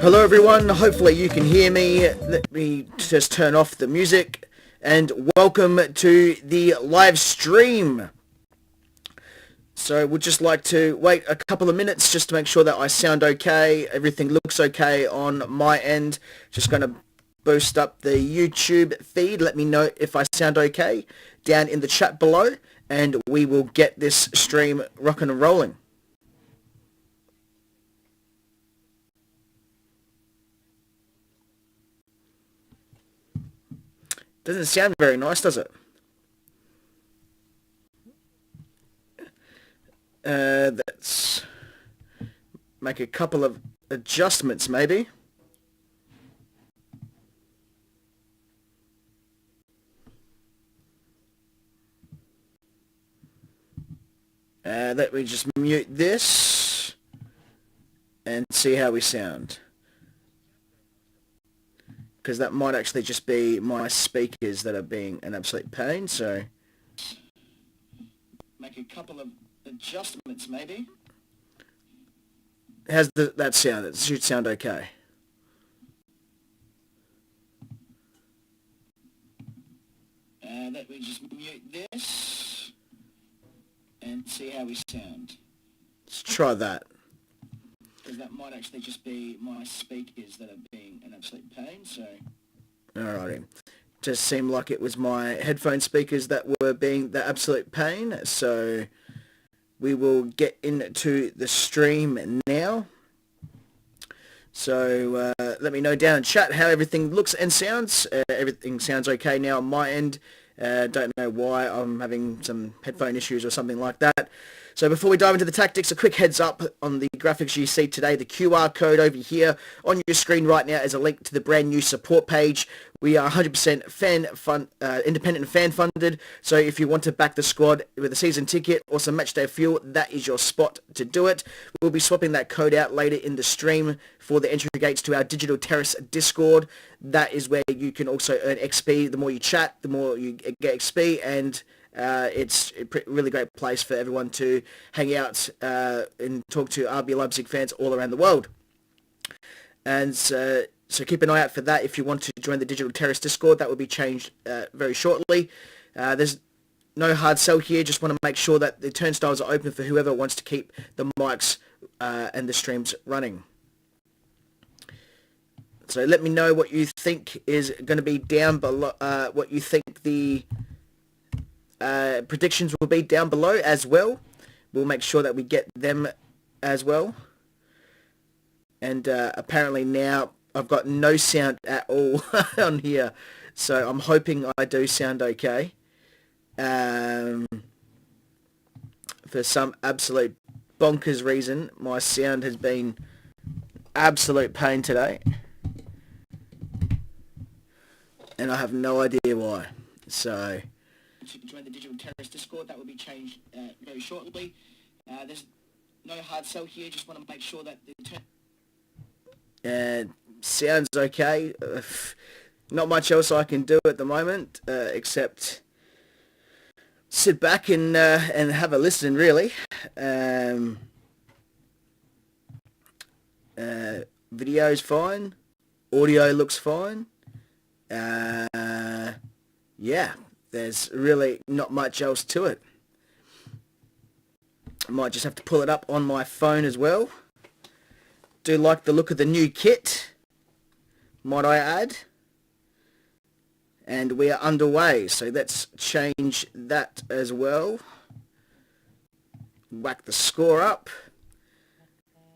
Hello everyone, hopefully you can hear me. Let me just turn off the music and welcome to the live stream. So we'd just like to wait a couple of minutes just to make sure that I sound okay, everything looks okay on my end. Just going to boost up the YouTube feed, let me know if I sound okay down in the chat below, and we will get this stream rocking and rolling. Doesn't sound very nice, does it? Let's make a couple of adjustments maybe. Let me just mute this and see how we sound. Because that might actually just be my speakers that are being an absolute pain, so make a couple of adjustments maybe. How's that sound? It should sound okay. Let me just mute this and see how we sound. Let's try that. Because that might actually just be my speakers that are being an absolute pain, so alrighty. Just seemed like it was my headphone speakers that were being the absolute pain, so we will get into the stream now. So let me know down in chat how everything looks and sounds. Everything sounds okay now on my end. Don't know why I'm having some headphone issues or something like that. So before we dive into the tactics, a quick heads up on the graphics you see today. The QR code over here on your screen right now is a link to the brand new support page. We are 100% independent and fan funded. So if you want to back the squad with a season ticket or some matchday fuel, that is your spot to do it. We'll be swapping that code out later in the stream for the entry gates to our digital Terrace Discord. That is where you can also earn XP. The more you chat, the more you get XP, and it's a really great place for everyone to hang out and talk to RBL Leipzig fans all around the world. And so keep an eye out for that if you want to join the Digital Terrace Discord. That will be changed very shortly. There's no hard sell here. Just want to make sure that the turnstiles are open for whoever wants to keep the mics and the streams running. So let me know what you think is going to be down below, what you think the predictions will be down below as well. We'll make sure that we get them as well. And apparently now I've got no sound at all on here, so I'm hoping I do sound okay. For some absolute bonkers reason, my sound has been absolute pain today, and I have no idea why. So you can join the Digital Terrace Discord. That will be changed very shortly. There's no hard sell here. Just want to make sure that the sounds okay. Not much else I can do at the moment except sit back and have a listen. Really, video's fine. Audio looks fine. Yeah. There's really not much else to it. I might just have to pull it up on my phone as well. Do like the look of the new kit, might I add. And we are underway, so let's change that as well. Whack the score up.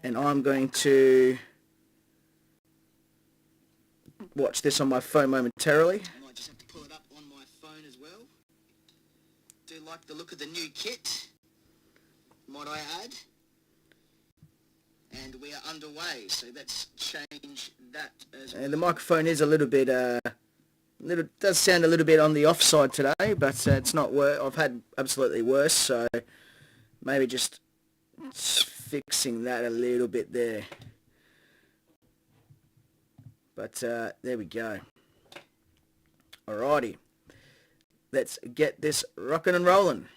And I'm going to watch this on my phone momentarily. Like the look of the new kit, might I add, and we are underway, so let's change that as well. And the microphone is a little bit does sound a little bit on the offside today, but it's not worse. I've had absolutely worse, so maybe just fixing that a little bit there. But there we go. Alrighty. Let's get this rocking and rolling.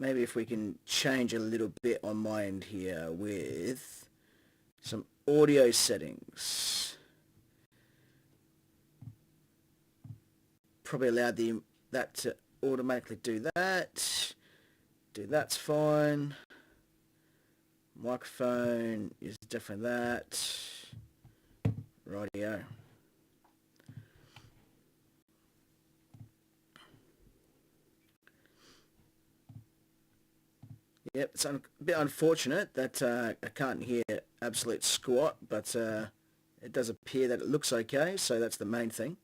maybe if we can change a little bit on my end here with some audio settings. Probably allow that to automatically do that. That's fine. Microphone is definitely that. Radio. Yep, it's a bit unfortunate that I can't hear absolute squat, but it does appear that it looks okay, so that's the main thing.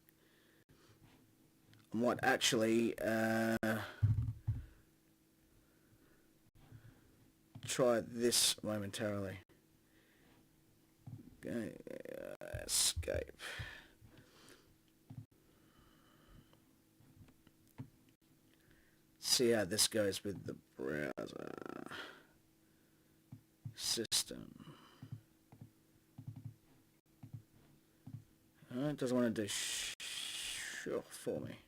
I might actually try this momentarily. Okay, escape. See how this goes with the browser system. It doesn't want to do sure for me.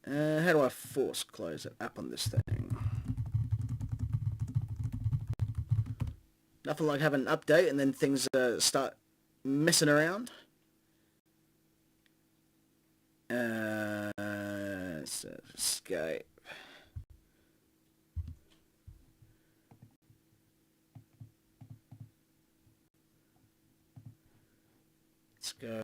How do I force close an app on this thing? Nothing like having an update and then things start messing around. So escape. Let's go.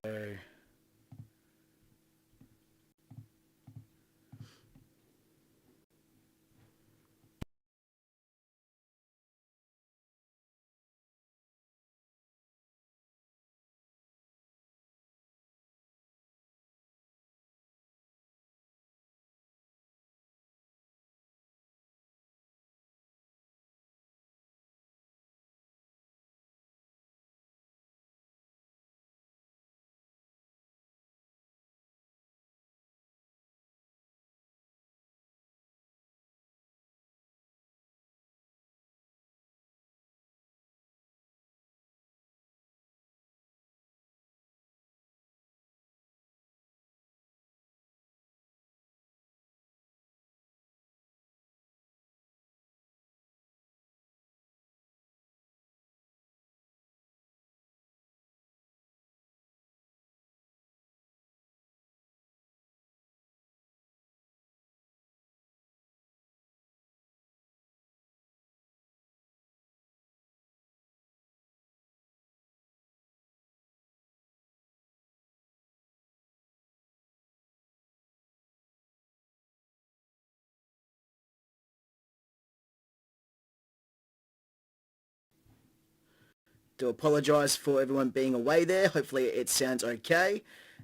Do apologise for everyone being away there. Hopefully it sounds okay.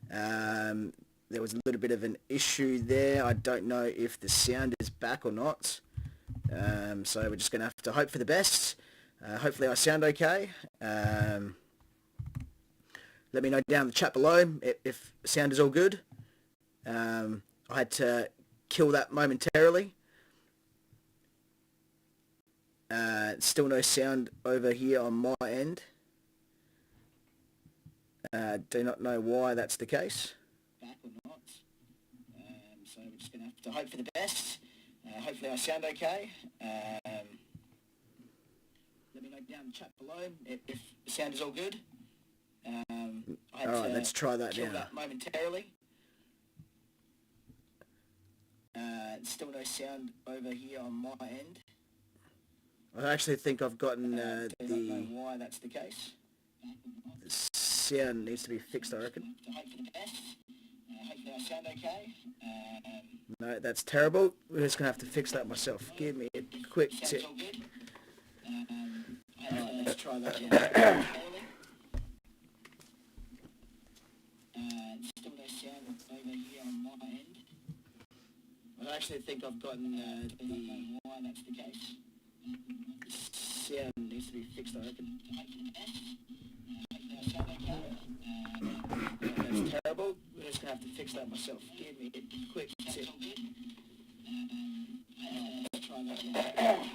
There was a little bit of an issue there. I don't know if the sound is back or not. So we're just going to have to hope for the best. Hopefully I sound okay. Let me know down in the chat below if sound is all good. I had to kill that momentarily. Still no sound over here on my end. Do not know why that's the case. Back or not. So we're just going to have to hope for the best. Hopefully I sound okay. Let me know down in the chat below if the sound is all good. Alright, let's try that now. That momentarily. Still no sound over here on my end. I actually think I've gotten the... I don't know why that's the case. The sound needs to be fixed, I reckon. Hopefully I sound okay. No, that's terrible. We're just going to have to fix that myself. Give me a quick tip. Alright, let's try that now. Still no sound over here on my end. I actually think I've gotten the... I don't know why that's the case. Sound needs to be fixed, I reckon. That's terrible. We're just going to have to fix that myself. Give me a quick tip. Let's try that.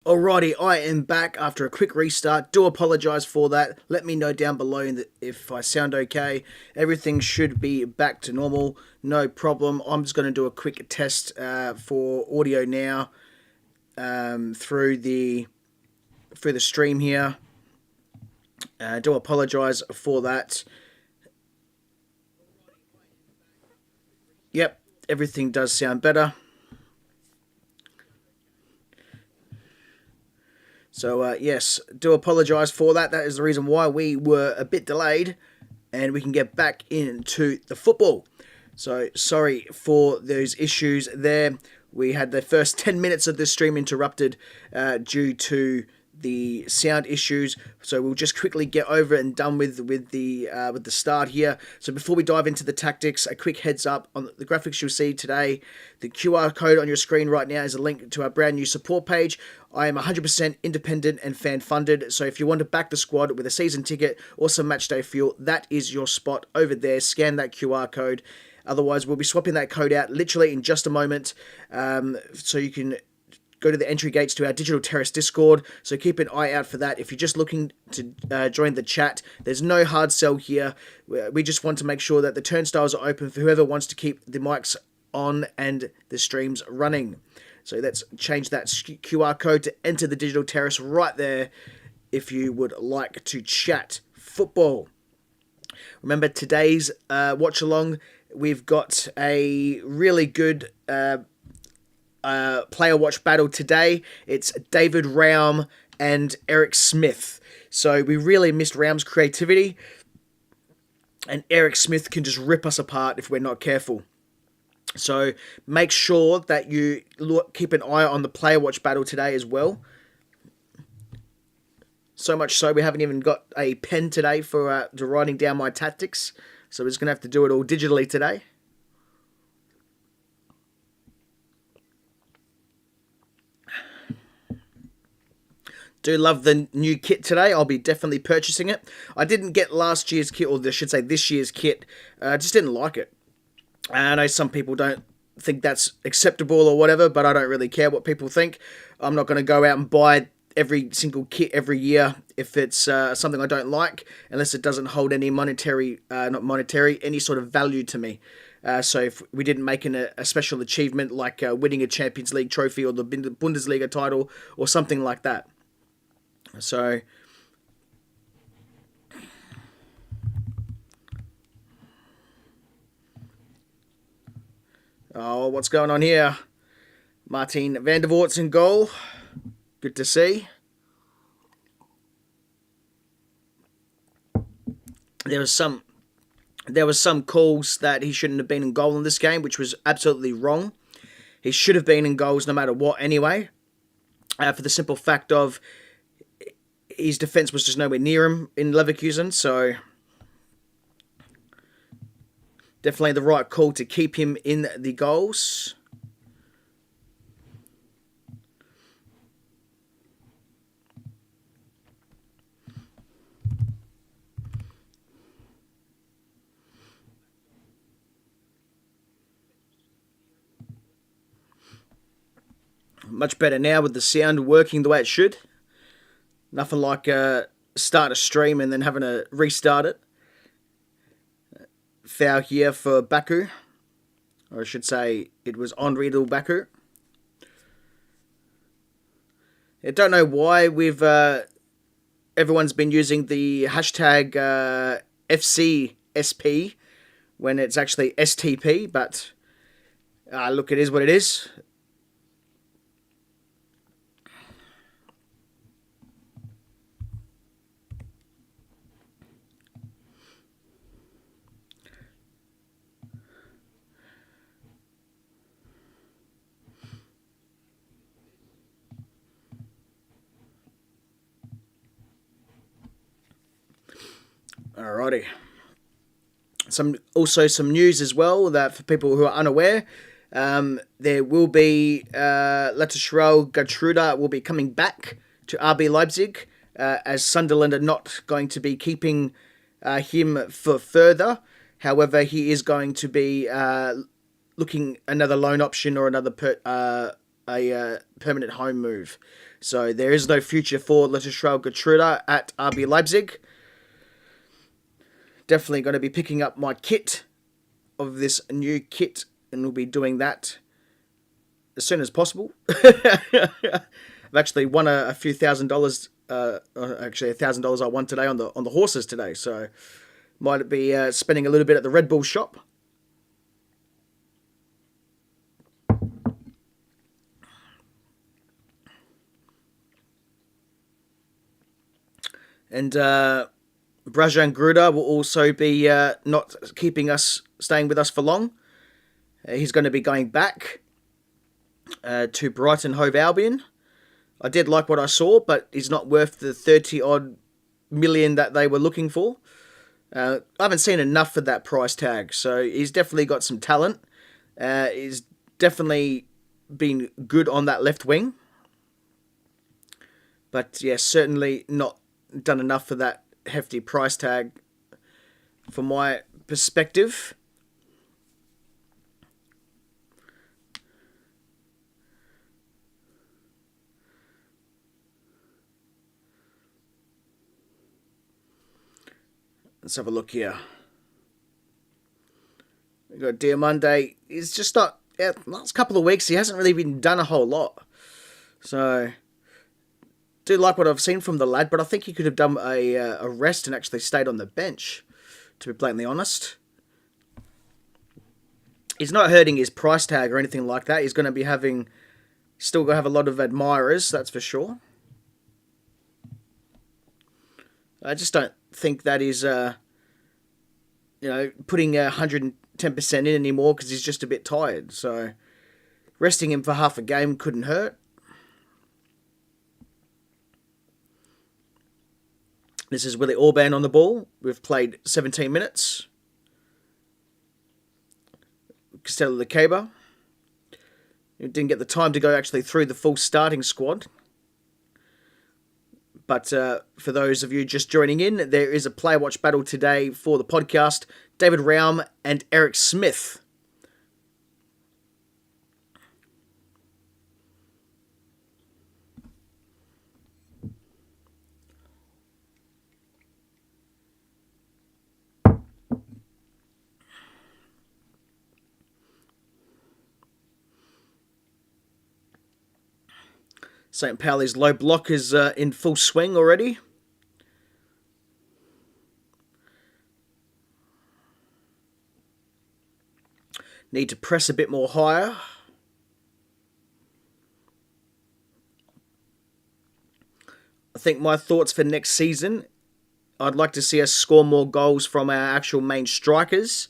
Alrighty, I am back after a quick restart. Do apologise for that. Let me know down below if I sound okay. Everything should be back to normal. No problem. I'm just going to do a quick test for audio now through the stream here. Do apologise for that. Yep, everything does sound better. So, yes, do apologise for that. That is the reason why we were a bit delayed, and we can get back into the football. So, sorry for those issues there. We had the first 10 minutes of this stream interrupted due to the sound issues, so we'll just quickly get over and done with the start here. So before we dive into the tactics, a quick heads up on the graphics you'll see today. The QR code on your screen right now is a link to our brand new support page. I am 100% independent and fan funded, so if you want to back the squad with a season ticket or some matchday fuel, that is your spot over there. Scan that QR code. Otherwise, we'll be swapping that code out literally in just a moment, so you can go to the entry gates to our digital Terrace Discord, so keep an eye out for that. If you're just looking to join the chat, there's no hard sell here. We just want to make sure that the turnstiles are open for whoever wants to keep the mics on and the streams running. So let's change that QR code to enter the digital Terrace right there if you would like to chat football. Remember today's watch-along, we've got a really good player watch battle today. It's David Raum and Eric Smith. So we really missed Raum's creativity, and Eric Smith can just rip us apart if we're not careful. So make sure that you keep an eye on the player watch battle today as well. So much so we haven't even got a pen today for writing down my tactics. So we're just going to have to do it all digitally today. Do love the new kit today. I'll be definitely purchasing it. I didn't get last year's kit, or I should say this year's kit. I just didn't like it. I know some people don't think that's acceptable or whatever, but I don't really care what people think. I'm not going to go out and buy every single kit every year if it's something I don't like, unless it doesn't hold any any sort of value to me. So if we didn't make a special achievement like winning a Champions League trophy or the Bundesliga title or something like that. So, oh, what's going on here? Martin van der Voort's in goal. Good to see. There was some calls that he shouldn't have been in goal in this game, which was absolutely wrong. He should have been in goals no matter what anyway, for the simple fact of his defence was just nowhere near him in Leverkusen, so definitely the right call to keep him in the goals. Much better now with the sound working the way it should. Nothing like start a stream and then having to restart it. Foul here for Baku. Or I should say it was Henri Baku. I don't know why everyone's been using the hashtag FCSP when it's actually STP, but look, it is what it is. Alrighty. Also some news as well that for people who are unaware, there will be Latashral Gertruda will be coming back to RB Leipzig, as Sunderland are not going to be keeping him for further. However, he is going to be looking another loan option or another a permanent home move. So there is no future for Lettestrell Gertruda at RB Leipzig. Definitely going to be picking up my kit of this new kit, and we'll be doing that as soon as possible. I've actually won a few $1,000. Actually, $1,000 I won today on the horses today. So might be spending a little bit at the Red Bull shop. And Brajan Gruda will also be not staying with us for long. He's going to be going back to Brighton Hove Albion. I did like what I saw, but he's not worth the 30-odd million that they were looking for. I haven't seen enough for that price tag, so he's definitely got some talent. He's definitely been good on that left wing. But yeah, certainly not done enough for that hefty price tag from my perspective. Let's have a look here. We've got Diamande. He's just not... last couple of weeks, he hasn't really been done a whole lot. So... do like what I've seen from the lad, but I think he could have done a rest and actually stayed on the bench, to be blatantly honest. He's not hurting his price tag or anything like that. He's going to be still going to have a lot of admirers, that's for sure. I just don't think that is, putting 110% in anymore, because he's just a bit tired. So resting him for half a game couldn't hurt. This is Willie Orban on the ball. We've played 17 minutes. Costello Lecaba. Didn't get the time to go actually through the full starting squad. But for those of you just joining in, there is a player watch battle today for the podcast. David Raum and Eric Smith. St Pauli's low block is in full swing already. Need to press a bit more higher. I think my thoughts for next season, I'd like to see us score more goals from our actual main strikers.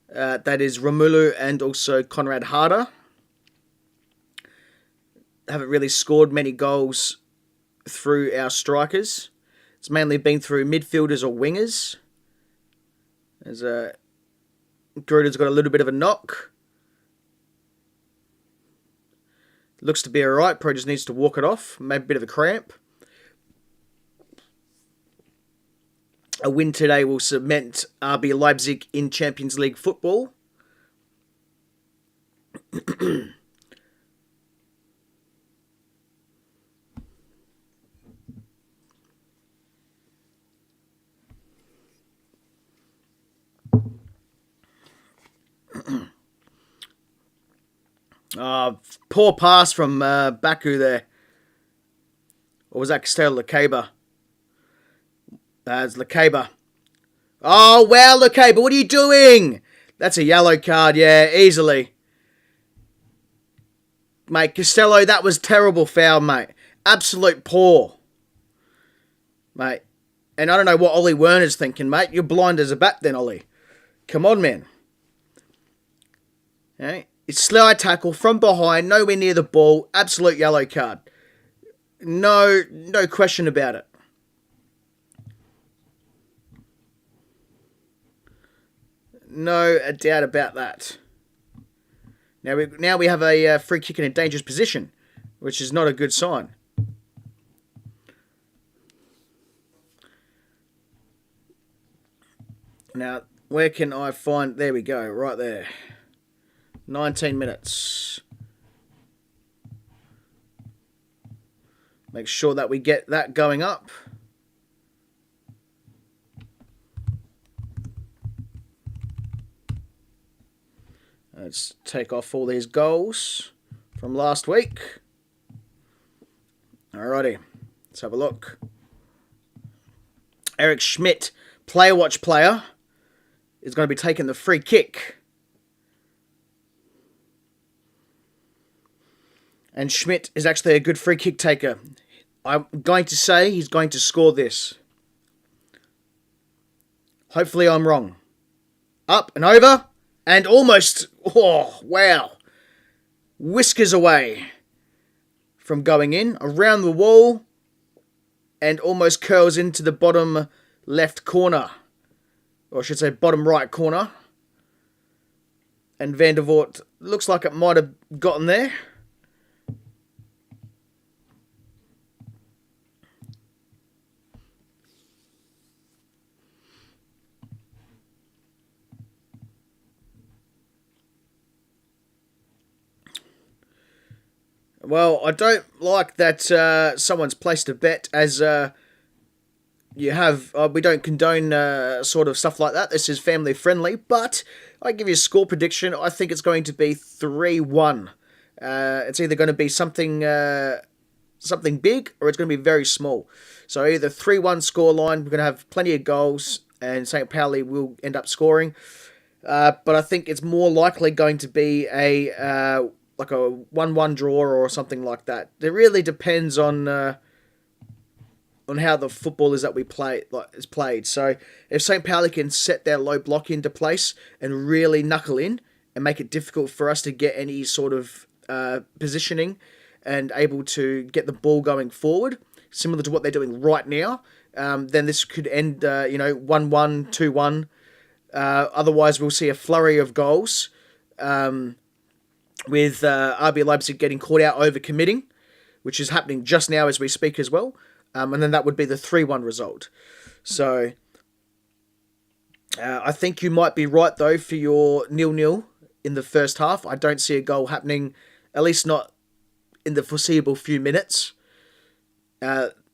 That is Romulu and also Conrad Harder. Haven't really scored many goals through our strikers. It's mainly been through midfielders or wingers. As Gruda's got a little bit of a knock. Looks to be alright. Probably just needs to walk it off. Maybe a bit of a cramp. A win today will cement RB Leipzig in Champions League football. Poor pass from Baku there. Or was that Costello Lecaba? It's Lecaba. Oh, wow, Lecaba, what are you doing? That's a yellow card, yeah, easily. Mate, Costello, that was terrible foul, mate. Absolute poor. Mate. And I don't know what Ollie Werner's thinking, mate. You're blind as a bat then, Ollie. Come on, man. Okay. It's slide tackle from behind, nowhere near the ball. Absolute yellow card. No question about it. No doubt about that. Now we have a free kick in a dangerous position, which is not a good sign. Now, where can I find... There we go, right there. 19 minutes. Make sure that we get that going up. Let's take off all these goals from last week. Alrighty, let's have a look. Eric Schmidt, player watch player, is going to be taking the free kick. And Schmidt is actually a good free kick taker. I'm going to say he's going to score this. Hopefully I'm wrong. Up and over. And almost, oh, wow. Whiskers away from going in. Around the wall. And almost curls into the bottom left corner. Or I should say bottom right corner. And Van der Voort looks like it might have gotten there. Well, I don't like that someone's placed a bet as you have. We don't condone sort of stuff like that. This is family friendly, but I give you a score prediction. I think it's going to be 3-1. It's either going to be something something big or it's going to be very small. So either 3-1 scoreline. We're going to have plenty of goals, and St Pauli will end up scoring. But I think it's more likely going to be a like a 1-1 draw or something like that. It really depends on how the football is that we play is played. So if St Pauli can set their low block into place and really knuckle in and make it difficult for us to get any sort of positioning and able to get the ball going forward, similar to what they're doing right now, then this could end 1-1, 2-1. Otherwise, we'll see a flurry of goals. With RB Leipzig getting caught out over committing, which is happening just now as we speak as well. And then that would be the 3-1 result. So I think you might be right, though, for your 0-0 in the first half. I don't see a goal happening, at least not in the foreseeable few minutes.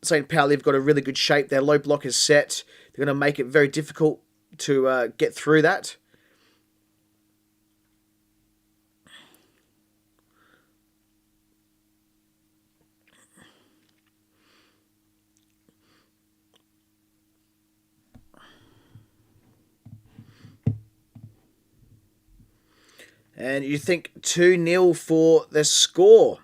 St. Pauli have got a really good shape. Their low block is set. They're going to make it very difficult to get through that. And you think 2-0 for the score.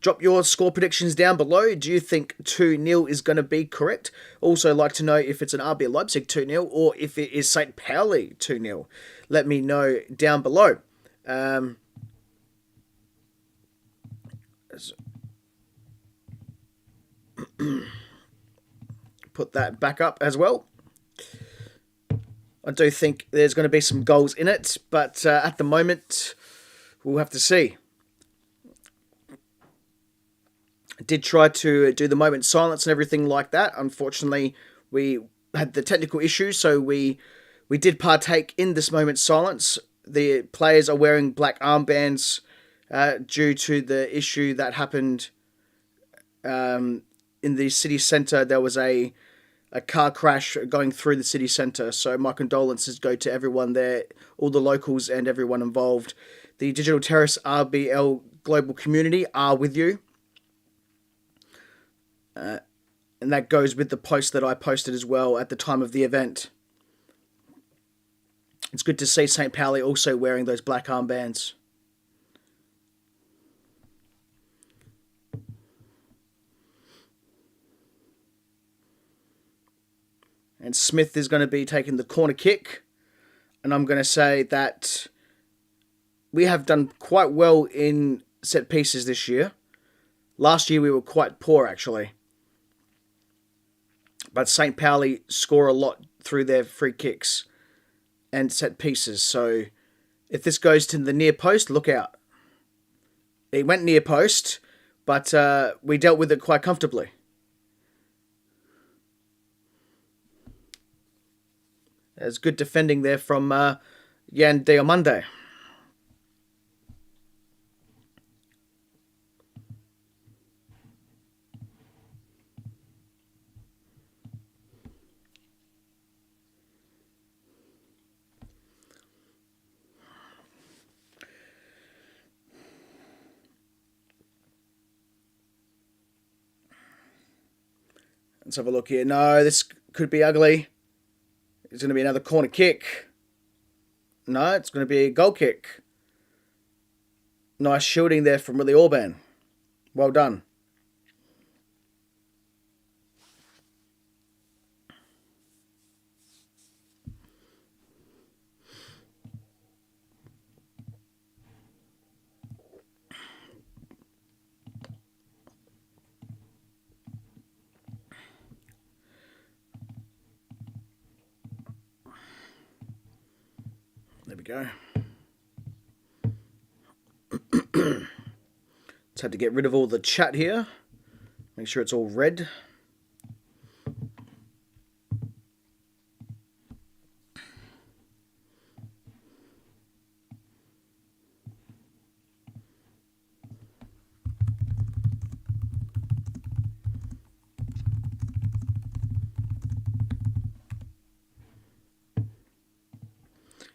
Drop your score predictions down below. Do you think 2-0 is going to be correct? Also like to know if it's an RB Leipzig 2-0 or if it is St Pauli 2-0. Let me know down below. Put that back up as well. I do think there's going to be some goals in it, but at the moment, we'll have to see. I did try to do the moment silence and everything like that. Unfortunately, we had the technical issues, so we did partake in this moment silence. The players are wearing black armbands due to the issue that happened in the city centre. There was a car crash going through the city centre. So my condolences go to everyone there, all the locals and everyone involved. The Digital Terrace RBL global community are with you. And that goes with the post that I posted as well at the time of the event. It's good to see St Pauli also wearing those black armbands. And Smith is going to be taking the corner kick. And I'm going to say that we have done quite well in set pieces this year. Last year we were quite poor, actually. But St Pauli score a lot through their free kicks and set pieces. So if this goes to the near post, look out. It went near post, but we dealt with it quite comfortably. There's good defending there from Jan Diomande. Let's have a look here. No, this could be ugly. It's going to be another corner kick. No, it's going to be a goal kick. Nice shielding there from Willie Orban. Well done. There we go. Just had to get rid of all the chat here. Make sure it's all red.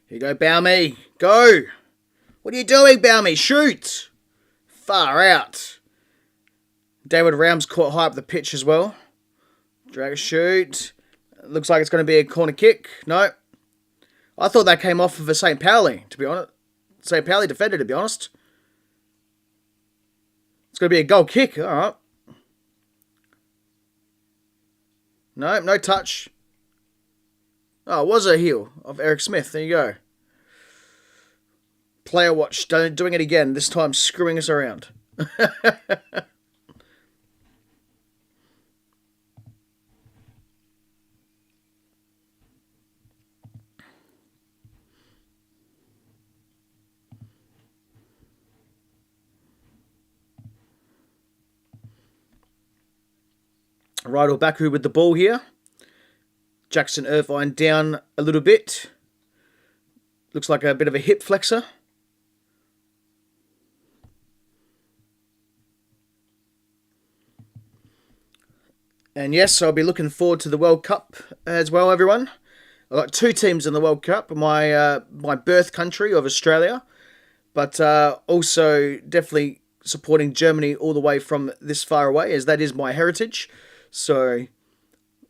Here you go, Baume. Go! What are you doing, Baume? Shoot! Far out. David Raum's caught high up the pitch as well. Drag a shoot. Looks like it's going to be a corner kick. No. I thought that came off of a St Pauli, to be honest. St Pauli defender, to be honest. It's going to be a goal kick. All right. No, no touch. Oh, it was a heel of Eric Smith. There you go. Player watch. Doing it again. This time screwing us around. Rydal Baku with the ball here. Jackson Irvine down a little bit. Looks like a bit of a hip flexor. And yes, I'll be looking forward to the World Cup as well, everyone. I've got 2 teams in the World Cup. My birth country of Australia. But also definitely supporting Germany all the way from this far away, as that is my heritage. So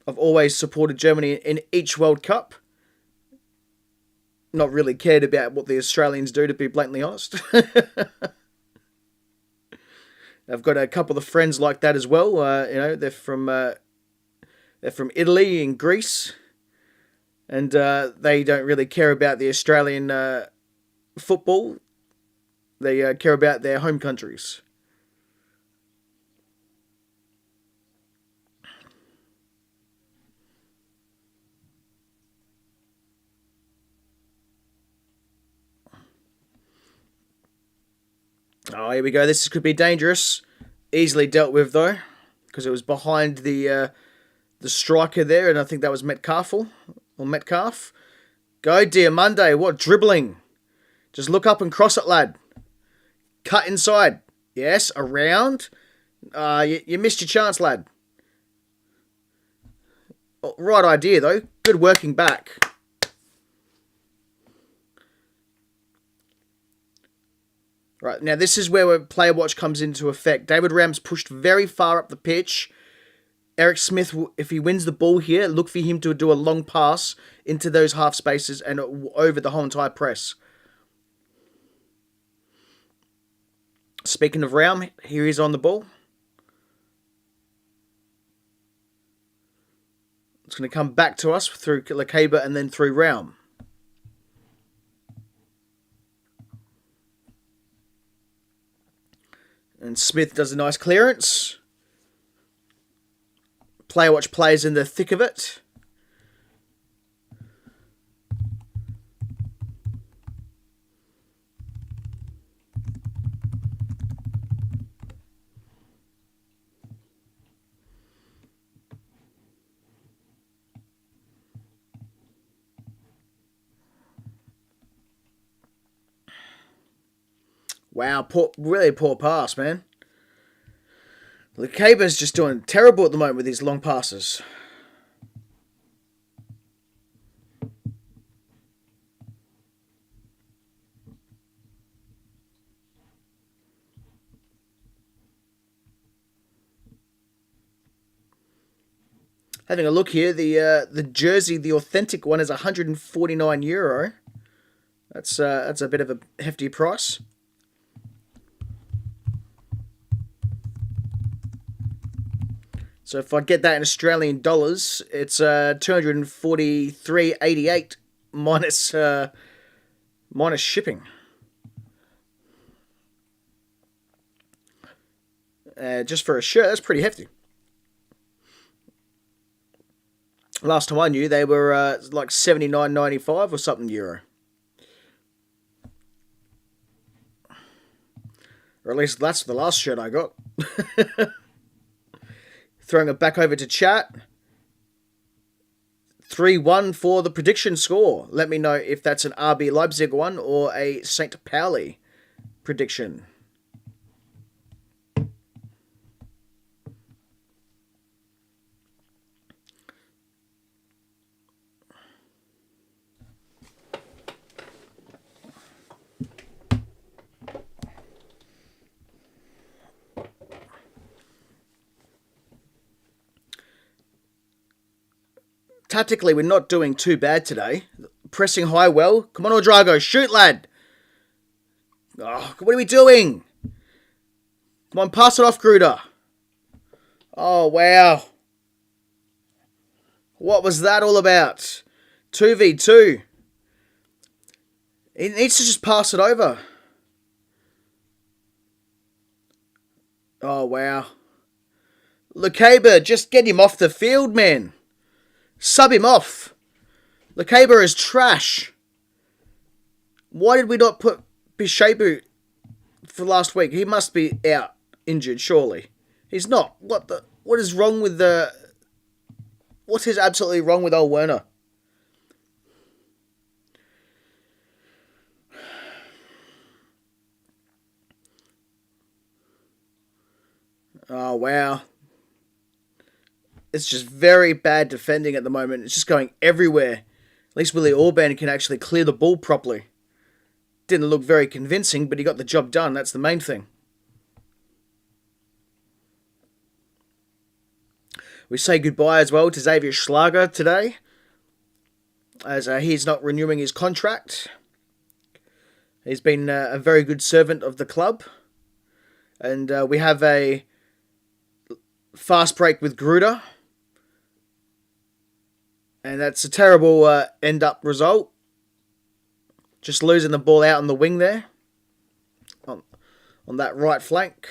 I've always supported Germany in each World Cup. Not really cared about what the Australians do, to be blatantly honest. I've got a couple of friends like that as well. They're from Italy and Greece, and they don't really care about the Australian football. They care about their home countries. Oh, here we go. This could be dangerous. Easily dealt with, though, because it was behind the striker there, and I think that was Metcalf. Go, Diamande. What dribbling. Just look up and cross it, lad. Cut inside. Yes, around. You missed your chance, lad. Right idea, though. Good working back. Right, now this is where player watch comes into effect. David Raum's pushed very far up the pitch. Eric Smith, if he wins the ball here, look for him to do a long pass into those half spaces and over the whole entire press. Speaking of Raum, here he's on the ball. It's going to come back to us through Lakeba and then through Raum. And Smith does a nice clearance. Player watch plays in the thick of it. Wow, really poor pass, man. Lakeba's just doing terrible at the moment with these long passes. Having a look here, the jersey, the authentic one, is €149. That's a bit of a hefty price. So if I get that in Australian dollars, it's 243.88 minus shipping. Just for a shirt, that's pretty hefty. Last time I knew, they were like $79.95 or something euro. Or at least that's the last shirt I got. Throwing it back over to chat. 3-1 for the prediction score. Let me know if that's an RB Leipzig one or a St Pauli prediction. Tactically, we're not doing too bad today. Pressing high well. Come on, Drago. Shoot, lad. Oh, what are we doing? Come on, pass it off, Gruder. Oh, wow. What was that all about? 2v2. He needs to just pass it over. Oh, wow. Lukeba, just get him off the field, man. Sub him off. Lukeba is trash. Why did we not put Bishabu for last week? He must be out, injured, surely. He's not. What is wrong with what is absolutely wrong with old Werner? Oh, wow. It's just very bad defending at the moment. It's just going everywhere. At least Willie Orban can actually clear the ball properly. Didn't look very convincing, but he got the job done. That's the main thing. We say goodbye as well to Xavier Schlager today, as he's not renewing his contract. He's been a very good servant of the club. And we have a fast break with Gruder. And that's a terrible end-up result. Just losing the ball out on the wing there. On that right flank.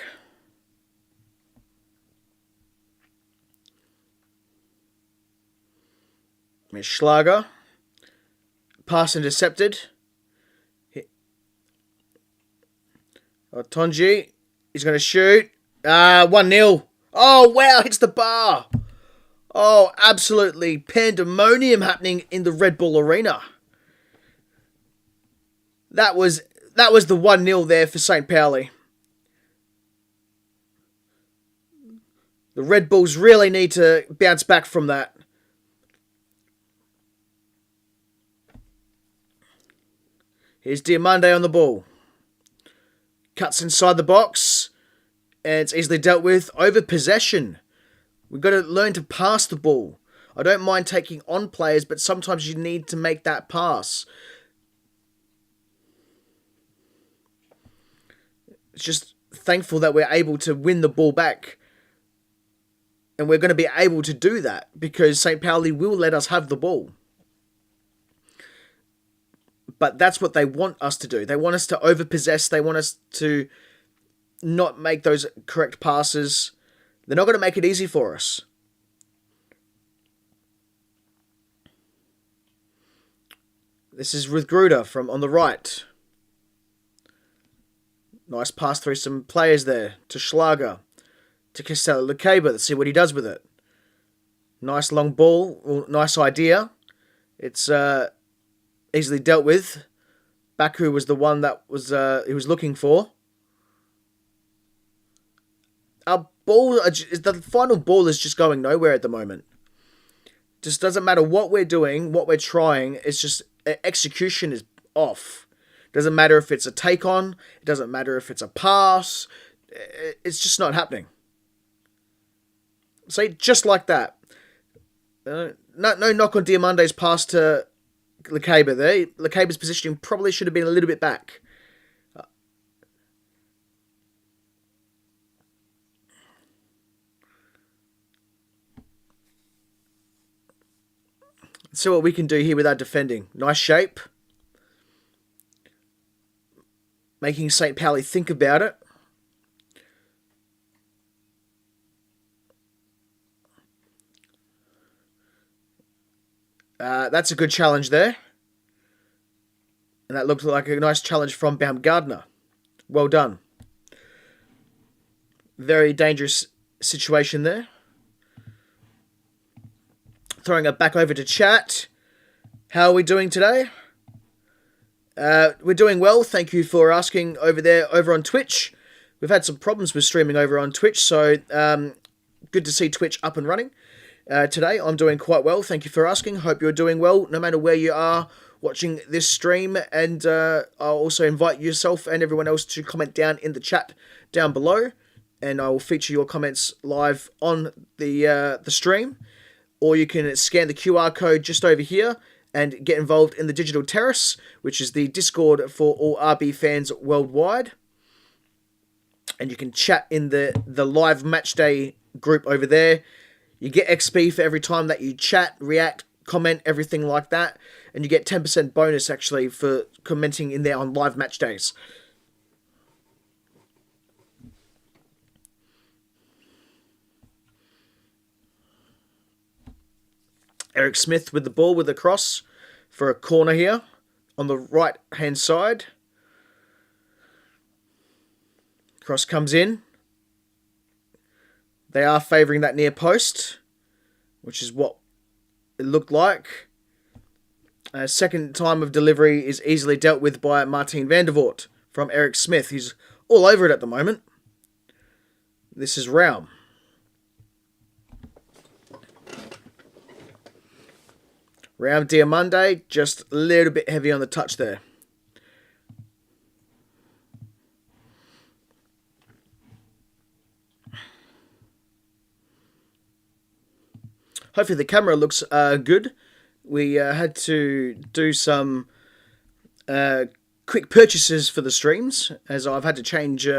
Here's Schlager. Pass intercepted. Tonji. He's going to shoot. 1-0. Oh, wow. Hits the bar. Oh, absolutely pandemonium happening in the Red Bull Arena. That was the 1-0 there for St Pauli. The Red Bulls really need to bounce back from that. Here's Diamande on the ball. Cuts inside the box. And it's easily dealt with. Over possession. We've got to learn to pass the ball. I don't mind taking on players, but sometimes you need to make that pass. It's just thankful that we're able to win the ball back. And we're going to be able to do that because St Pauli will let us have the ball. But that's what they want us to do. They want us to overpossess. They want us to not make those correct passes. They're not going to make it easy for us. This is with Gruder from on the right. Nice pass through some players there to Schlager, to Castello Lukeba. Let's see what he does with it. Nice long ball. Well, nice idea. It's easily dealt with. Baku was the one that was he was looking for. Our ball, the final ball is just going nowhere at the moment. Just doesn't matter what we're doing, what we're trying. It's just execution is off. Doesn't matter if it's a take on. It doesn't matter if it's a pass. It's just not happening. See, just like that. No knock on Diamande's pass to Lekeba there. Lekeba's positioning probably should have been a little bit back. Let's see what we can do here with our defending. Nice shape. Making St Pauli think about it. That's a good challenge there. And that looked like a nice challenge from Baumgartner. Well done. Very dangerous situation there. Throwing it back over to chat. How are we doing today? We're doing well. Thank you for asking over on Twitch. We've had some problems with streaming over on Twitch, so good to see Twitch up and running. Today, I'm doing quite well. Thank you for asking. Hope you're doing well, no matter where you are watching this stream. And I'll also invite yourself and everyone else to comment down in the chat down below. And I will feature your comments live on the stream. Or you can scan the QR code just over here and get involved in the Digital Terrace, which is the Discord for all RB fans worldwide. And you can chat in the live Matchday group over there. You get XP for every time that you chat, react, comment, everything like that. And you get 10% bonus, actually, for commenting in there on live match days. Eric Smith with the ball with the cross for a corner here on the right-hand side. Cross comes in. They are favouring that near post, which is what it looked like. Second time of delivery is easily dealt with by Martin van der Voort from Eric Smith. He's all over it at the moment. This is Raum. Raum Diamande, just a little bit heavy on the touch there. Hopefully the camera looks good. We had to do some quick purchases for the streams, as I've had to change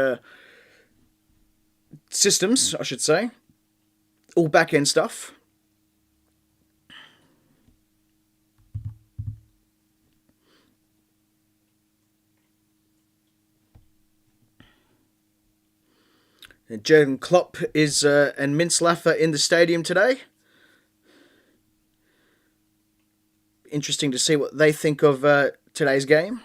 systems, I should say. All back-end stuff. And Jurgen Klopp is and Mintzlaffer in the stadium today. Interesting to see what they think of today's game.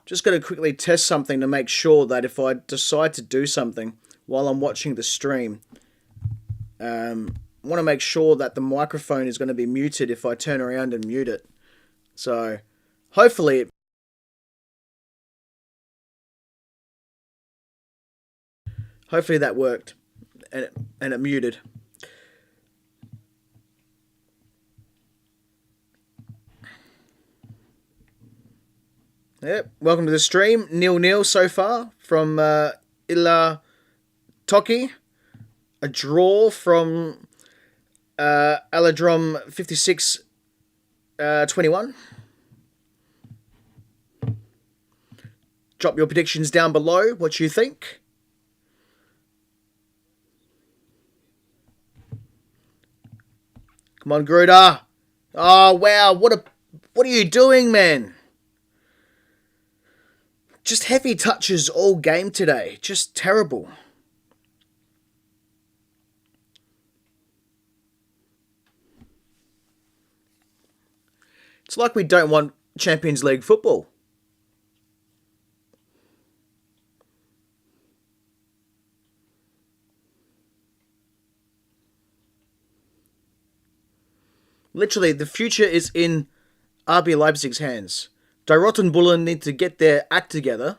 Just got to quickly test something to make sure that if I decide to do something while I'm watching the stream, I want to make sure that the microphone is going to be muted if I turn around and mute it. So hopefully that worked and it muted. Yep, welcome to the stream. 0-0 so far from Ila Toki. A draw from Aladrom 56-21. Drop your predictions down below, what you think. Come on, Gruder. Oh, wow. What are you doing, man? Just heavy touches all game today. Just terrible. It's like we don't want Champions League football. Literally, the future is in RB Leipzig's hands. Die Roten Bullen need to get their act together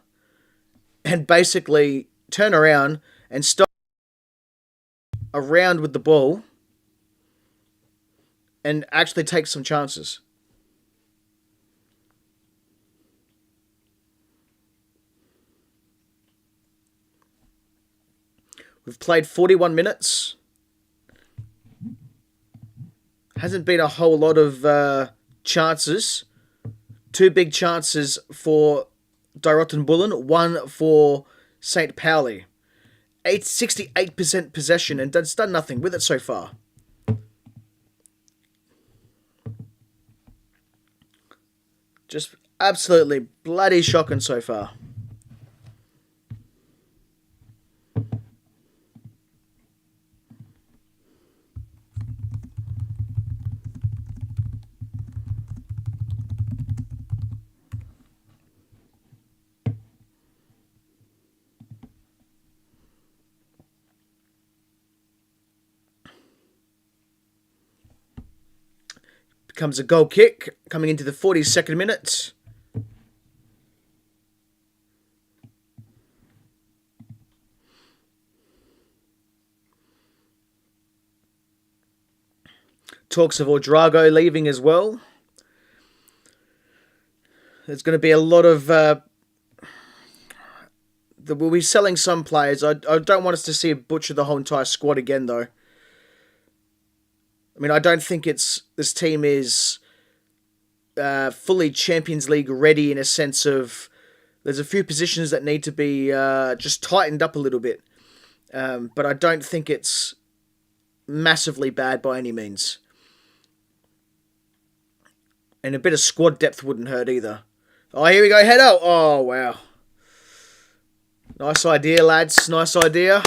and basically turn around and stop around with the ball and actually take some chances. We've played 41 minutes. Hasn't been a whole lot of chances. 2 big chances for Die Roten Bullen, 1 for St Pauli. 68% possession, and it's done nothing with it so far. Just absolutely bloody shocking so far. Comes a goal kick coming into the 42nd minute. Talks of Ouedraogo leaving as well. There's going to be a lot of... we'll be selling some players. I don't want us to see butcher the whole entire squad again, though. I mean, I don't think this team is fully Champions League ready in a sense of there's a few positions that need to be just tightened up a little bit. But I don't think it's massively bad by any means. And a bit of squad depth wouldn't hurt either. Oh, here we go, header. Oh, wow. Nice idea, lads. Nice idea.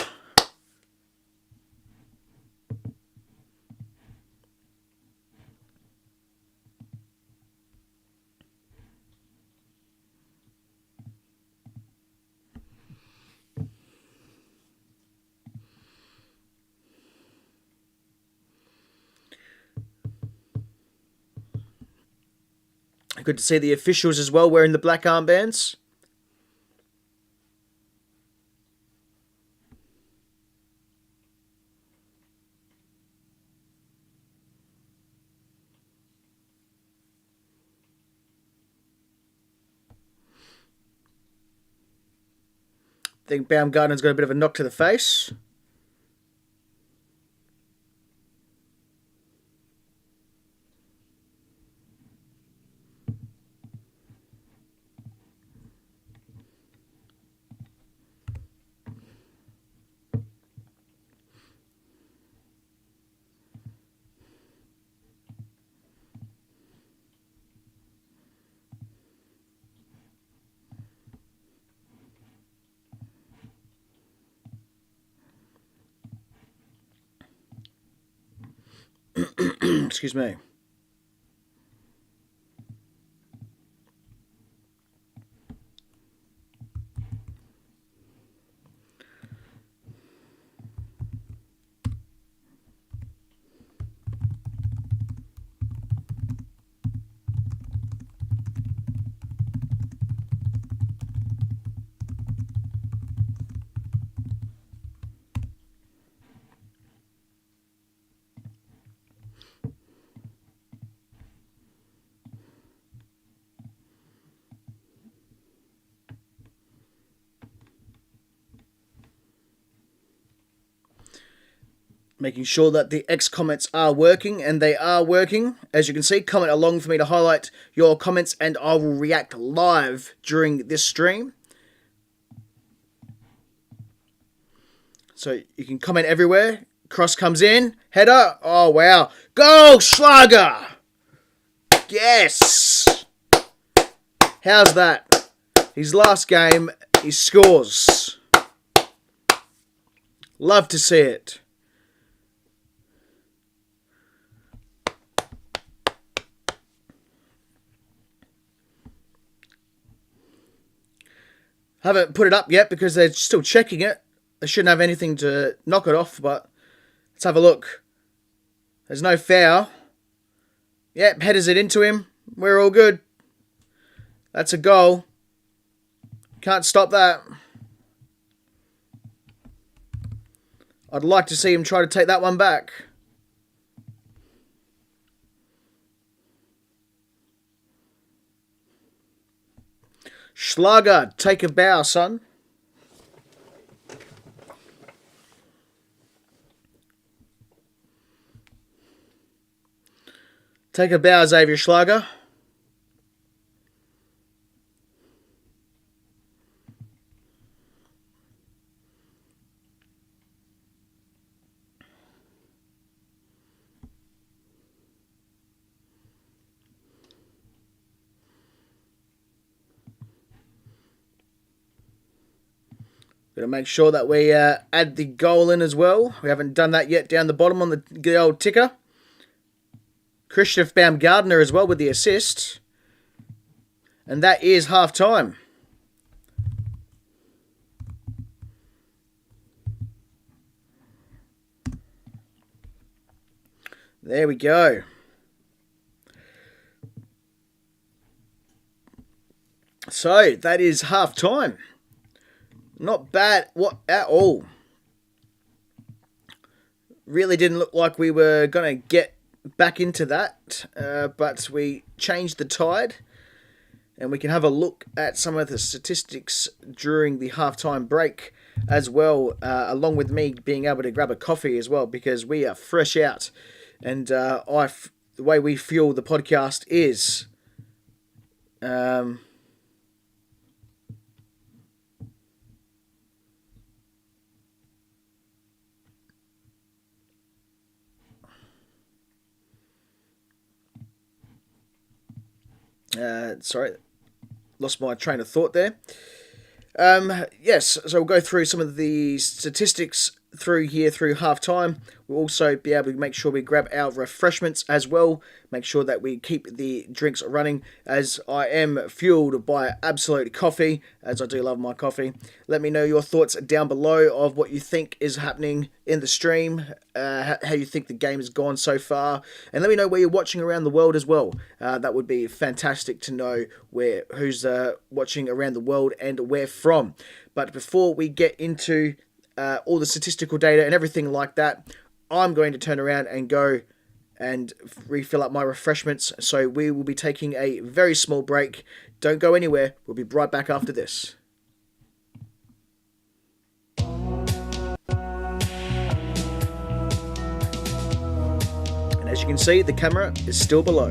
Good to see the officials as well wearing the black armbands. I think Baumgartner's got a bit of a knock to the face. Excuse me. Making sure that the X comments are working, and they are working. As you can see, comment along for me to highlight your comments, and I will react live during this stream. So you can comment everywhere. Cross comes in. Header. Oh, wow. Goal, Schlager! Yes! How's that? His last game, he scores. Love to see it. Haven't put it up yet because they're still checking it. They shouldn't have anything to knock it off, but let's have a look. There's no foul. Yep, headers it into him. We're all good. That's a goal. Can't stop that. I'd like to see him try to take that one back. Schlager, take a bow, son. Take a bow, Xavier Schlager. Got to make sure that we add the goal in as well. We haven't done that yet down the bottom on the old ticker. Christoph Baumgartner as well with the assist. And that is half time. There we go. So that is half time. Not bad at all. Really didn't look like we were going to get back into that, but we changed the tide, and we can have a look at some of the statistics during the halftime break as well, along with me being able to grab a coffee as well, because we are fresh out, and the way we fuel the podcast is sorry, lost my train of thought there. Yes, so we'll go through some of the statistics through half time. We'll also be able to make sure we grab our refreshments as well. Make sure that we keep the drinks running, as I am fueled by absolute coffee, as I do love my coffee. Let me know your thoughts down below of what you think is happening in the stream, how you think the game has gone so far, and let me know where you're watching around the world as well. That would be fantastic to know who's watching around the world and where from. But before we get into all the statistical data and everything like that, I'm going to turn around and go and refill up my refreshments. So we will be taking a very small break. Don't go anywhere. We'll be right back after this. And as you can see, the camera is still below.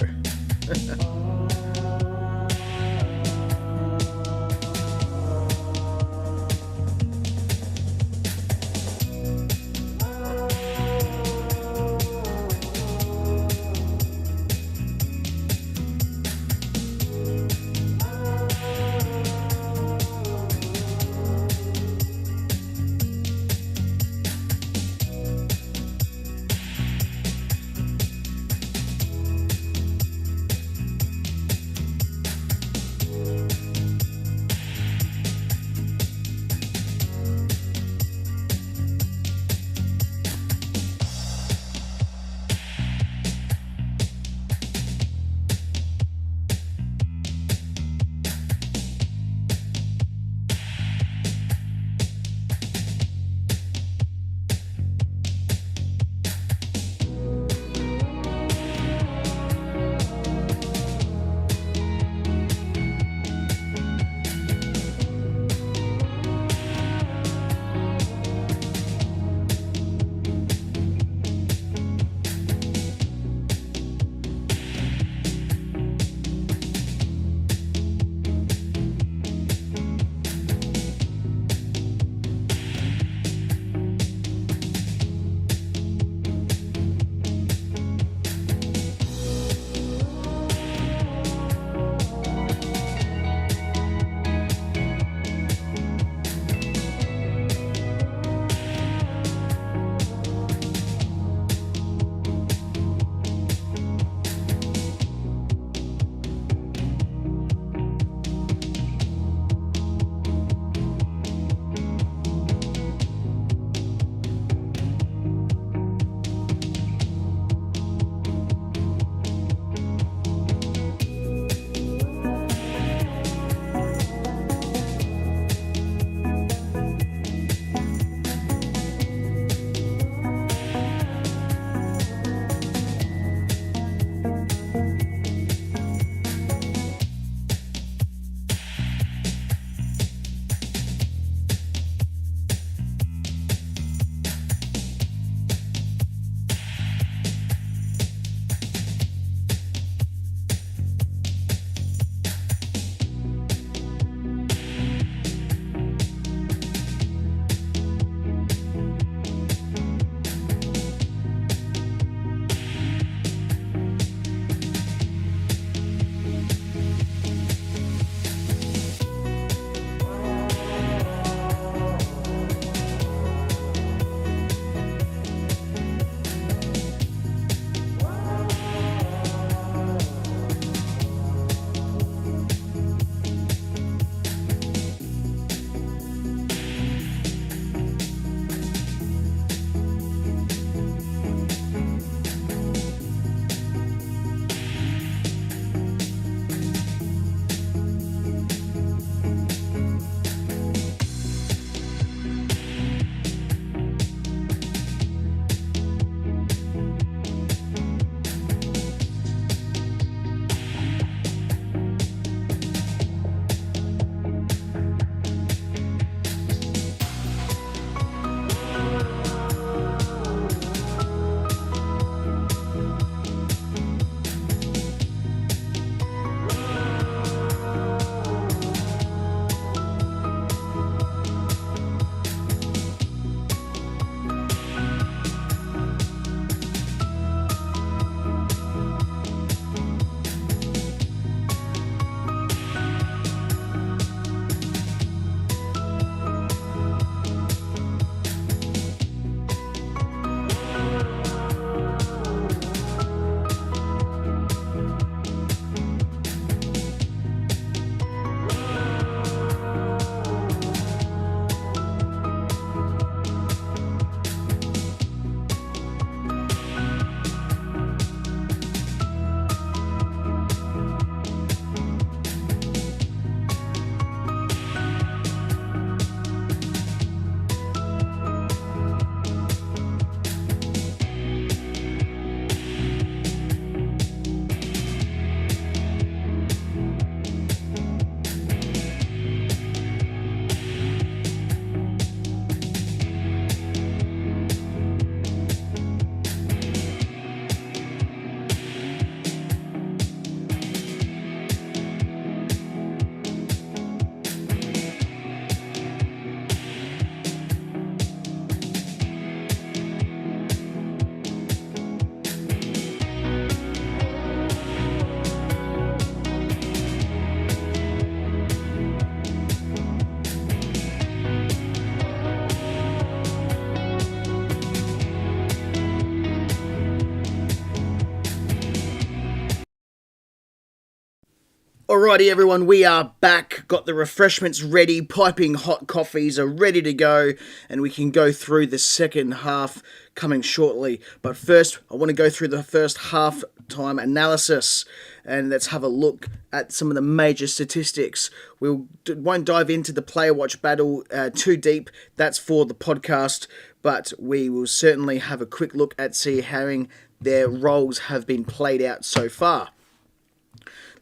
Alrighty everyone, we are back, got the refreshments ready, piping hot coffees are ready to go, and we can go through the second half coming shortly. But first, I want to go through the first half time analysis, and let's have a look at some of the major statistics. We won't dive into the player watch battle too deep, that's for the podcast, but we will certainly have a quick look at see how their roles have been played out so far.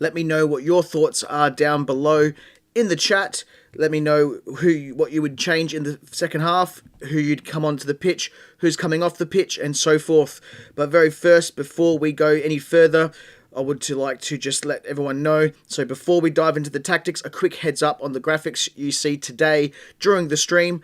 Let me know what your thoughts are down below in the chat. Let me know what you would change in the second half, who you'd come onto the pitch, who's coming off the pitch, and so forth. But very first, before we go any further, I would like to just let everyone know. So before we dive into the tactics, a quick heads up on the graphics you see today during the stream.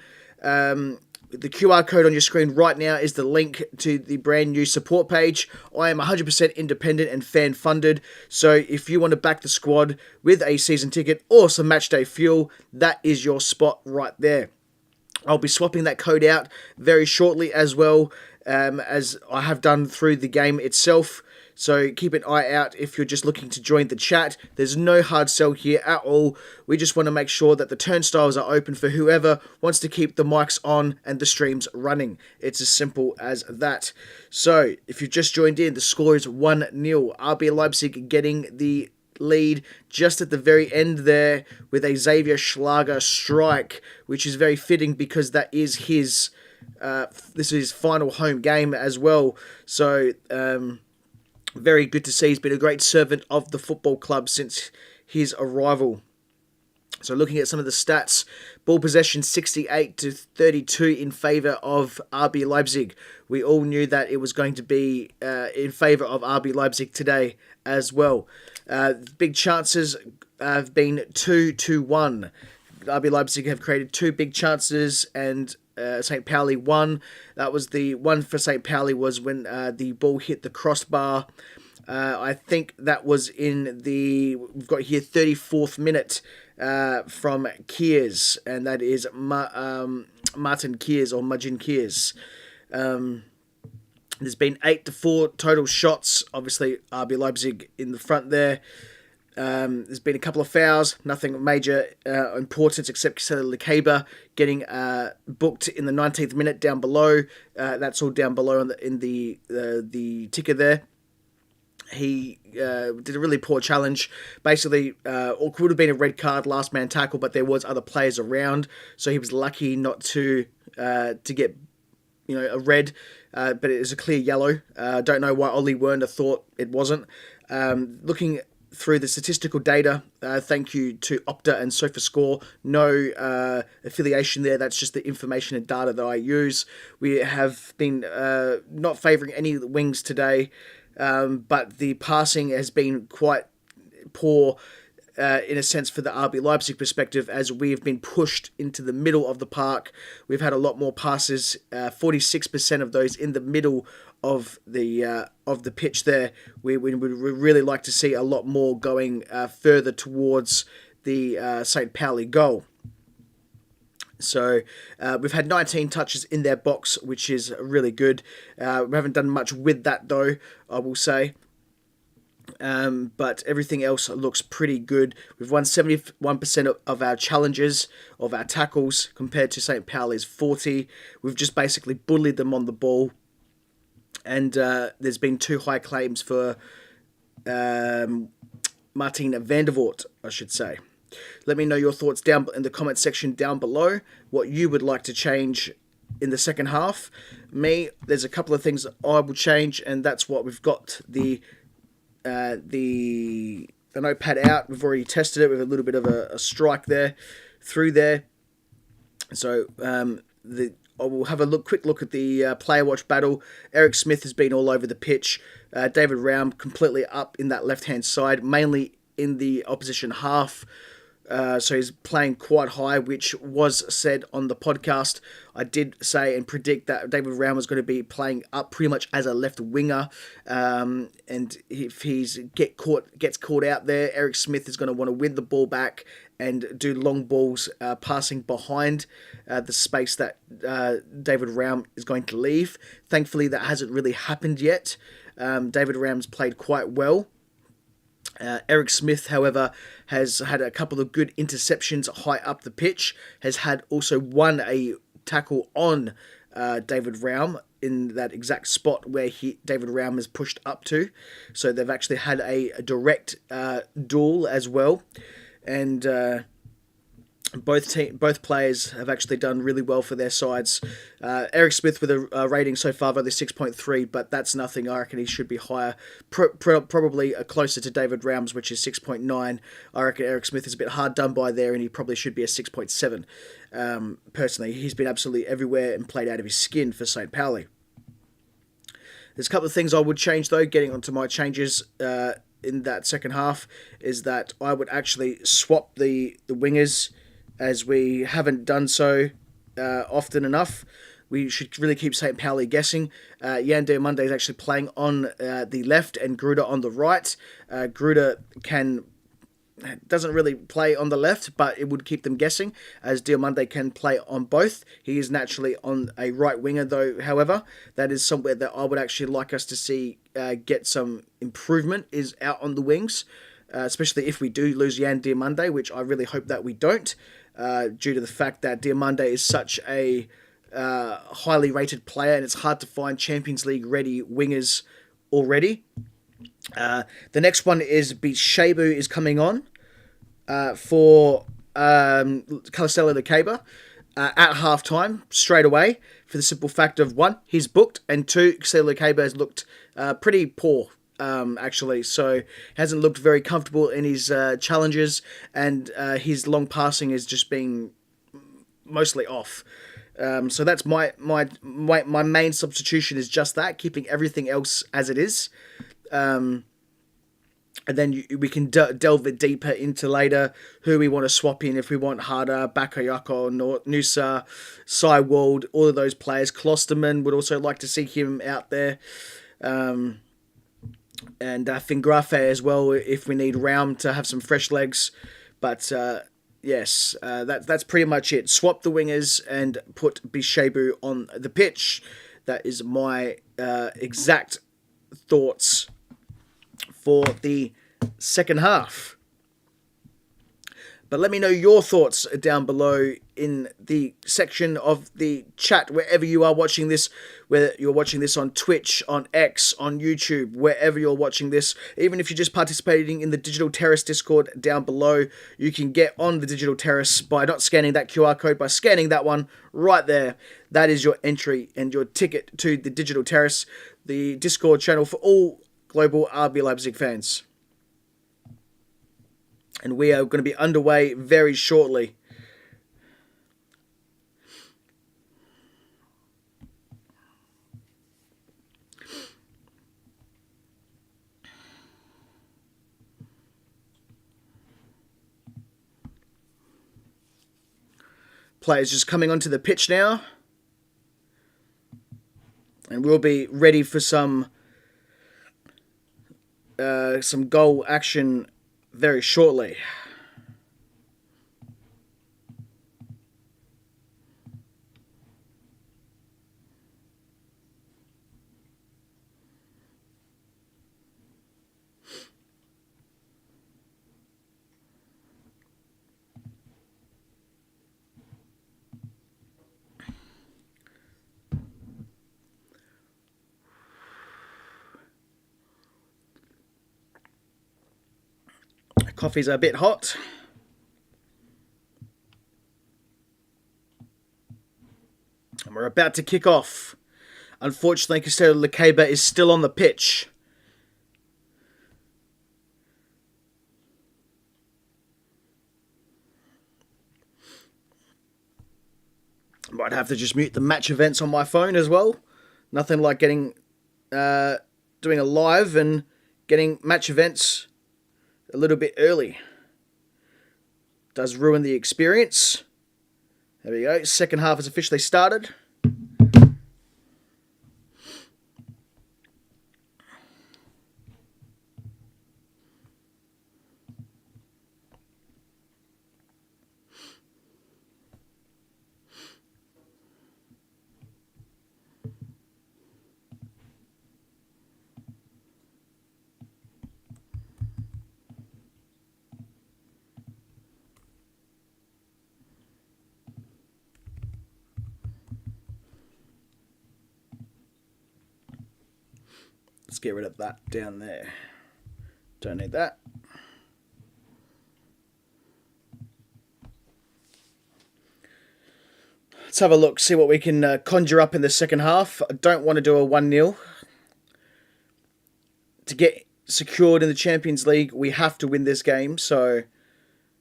The QR code on your screen right now is the link to the brand new support page. I am 100% independent and fan funded, so if you want to back the squad with a season ticket or some matchday fuel, that is your spot right there. I'll be swapping that code out very shortly as well, as I have done through the game itself. So keep an eye out if you're just looking to join the chat. There's no hard sell here at all. We just want to make sure that the turnstiles are open for whoever wants to keep the mics on and the streams running. It's as simple as that. So if you've just joined in, the score is 1-0. RBL Leipzig getting the lead just at the very end there with a Xavier Schlager strike, which is very fitting because that is his this is his final home game as well. So very good to see. He's been a great servant of the football club since his arrival. So looking at some of the stats, ball possession 68-32 in favour of RB Leipzig. We all knew that it was going to be in favour of RB Leipzig today as well. Big chances have been 2-1. RB Leipzig have created 2 big chances and St Pauli won. That was the one for St Pauli was when the ball hit the crossbar. I think that was in we've got here 34th minute from Kiers, and that is Martin Kiers or Majin Kiers. There's been 8-4 total shots. Obviously, RB Leipzig in the front there. There's been a couple of fouls, nothing major importance except Kisela Lekeba getting booked in the 19th minute down below. That's all down below in the ticker there. He did a really poor challenge. Basically, or could have been a red card, last man tackle, but there was other players around, so he was lucky not to get a red, but it was a clear yellow. Don't know why Ollie Werner thought it wasn't. Looking through the statistical data, thank you to Opta and SofaScore. No affiliation there. That's just the information and data that I use. We have been not favouring any of the wings today, but the passing has been quite poor in a sense for the RB Leipzig perspective, as we've been pushed into the middle of the park. We've had a lot more passes, 46% of those in the middle of the pitch there. We would really like to see a lot more going further towards the St Pauli goal. So we've had 19 touches in their box, which is really good. We haven't done much with that though, I will say. But everything else looks pretty good. We've won 71% of our challenges, of our tackles, compared to St Pauli's 40. We've just basically bullied them on the ball. And there's been 2 high claims for Martin van der Voort, I should say. Let me know your thoughts down in the comment section down below, what you would like to change in the second half. There's a couple of things that I will change, and that's what we've got the notepad out. We've already tested it with a little bit of a strike there, through there. So I will have a quick look at the player watch battle. Eric Smith has been all over the pitch. David Raum completely up in that left-hand side, mainly in the opposition half. So he's playing quite high, which was said on the podcast. I did say and predict that David Raum was going to be playing up pretty much as a left winger. And if he gets caught out there, Eric Smith is going to want to win the ball back and do long balls passing behind the space that David Raum is going to leave. Thankfully, that hasn't really happened yet. David Raum's played quite well. Eric Smith, however, has had a couple of good interceptions high up the pitch, has had also won a tackle on David Raum in that exact spot where David Raum is pushed up to. So they've actually had a direct duel as well. And both players have actually done really well for their sides. Eric Smith with a rating so far of only 6.3, but that's nothing. I reckon he should be higher, probably closer to David Raum's, which is 6.9. I reckon Eric Smith is a bit hard done by there, and he probably should be a 6.7. Personally, he's been absolutely everywhere and played out of his skin for St Pauli. There's a couple of things I would change, though, getting onto my changes in that second half, is that I would actually swap the wingers, as we haven't done so often enough. We should really keep St Pauli guessing. Jan Diomande is actually playing on the left and Gruder on the right. Gruder doesn't really play on the left, but it would keep them guessing, as Diomande can play on both. He is naturally on a right winger, though, however. That is somewhere that I would actually like us to see get some improvement, is out on the wings, especially if we do lose Jan Diomande, which I really hope that we don't. Due to the fact that Diomande is such a highly rated player, and it's hard to find Champions League ready wingers already. The next one is Bishebu is coming on for Calicelo Lekeba at half-time straight away, for the simple fact of, one, he's booked, and two, Calicelo Lekeba has looked pretty poor. Actually, so hasn't looked very comfortable in his challenges, and his long passing has just been mostly off. So that's my main substitution, is just that, keeping everything else as it is. And then we can delve it deeper into later who we want to swap in, if we want Harder, Bakayoko, Noosa, Sywald, all of those players. Klosterman, would also like to see him out there. And Fingrafe as well, if we need Raum to have some fresh legs. But yes, that's pretty much it. Swap the wingers and put Bishebu on the pitch. That is my exact thoughts for the second half. But let me know your thoughts down below in the section of the chat, wherever you are watching this, whether you're watching this on Twitch, on X, on YouTube, wherever you're watching this. Even if you're just participating in the Digital Terrace Discord down below, you can get on the Digital Terrace by not scanning that QR code, by scanning that one right there. That is your entry and your ticket to the Digital Terrace, the Discord channel for all global RB Leipzig fans. And we are going to be underway very shortly. Players just coming onto the pitch now. And we'll be ready for some goal action very shortly. Coffee's a bit hot. And we're about to kick off. Unfortunately, Calicelo Lekeba is still on the pitch. Might have to just mute the match events on my phone as well. Nothing like doing a live and getting match events a little bit early. Does ruin the experience. There we go. Second half has officially started. Let's get rid of that down there. Don't need that. Let's have a look, see what we can conjure up in the second half. I don't want to do a 1-0. To get secured in the Champions League, we have to win this game, so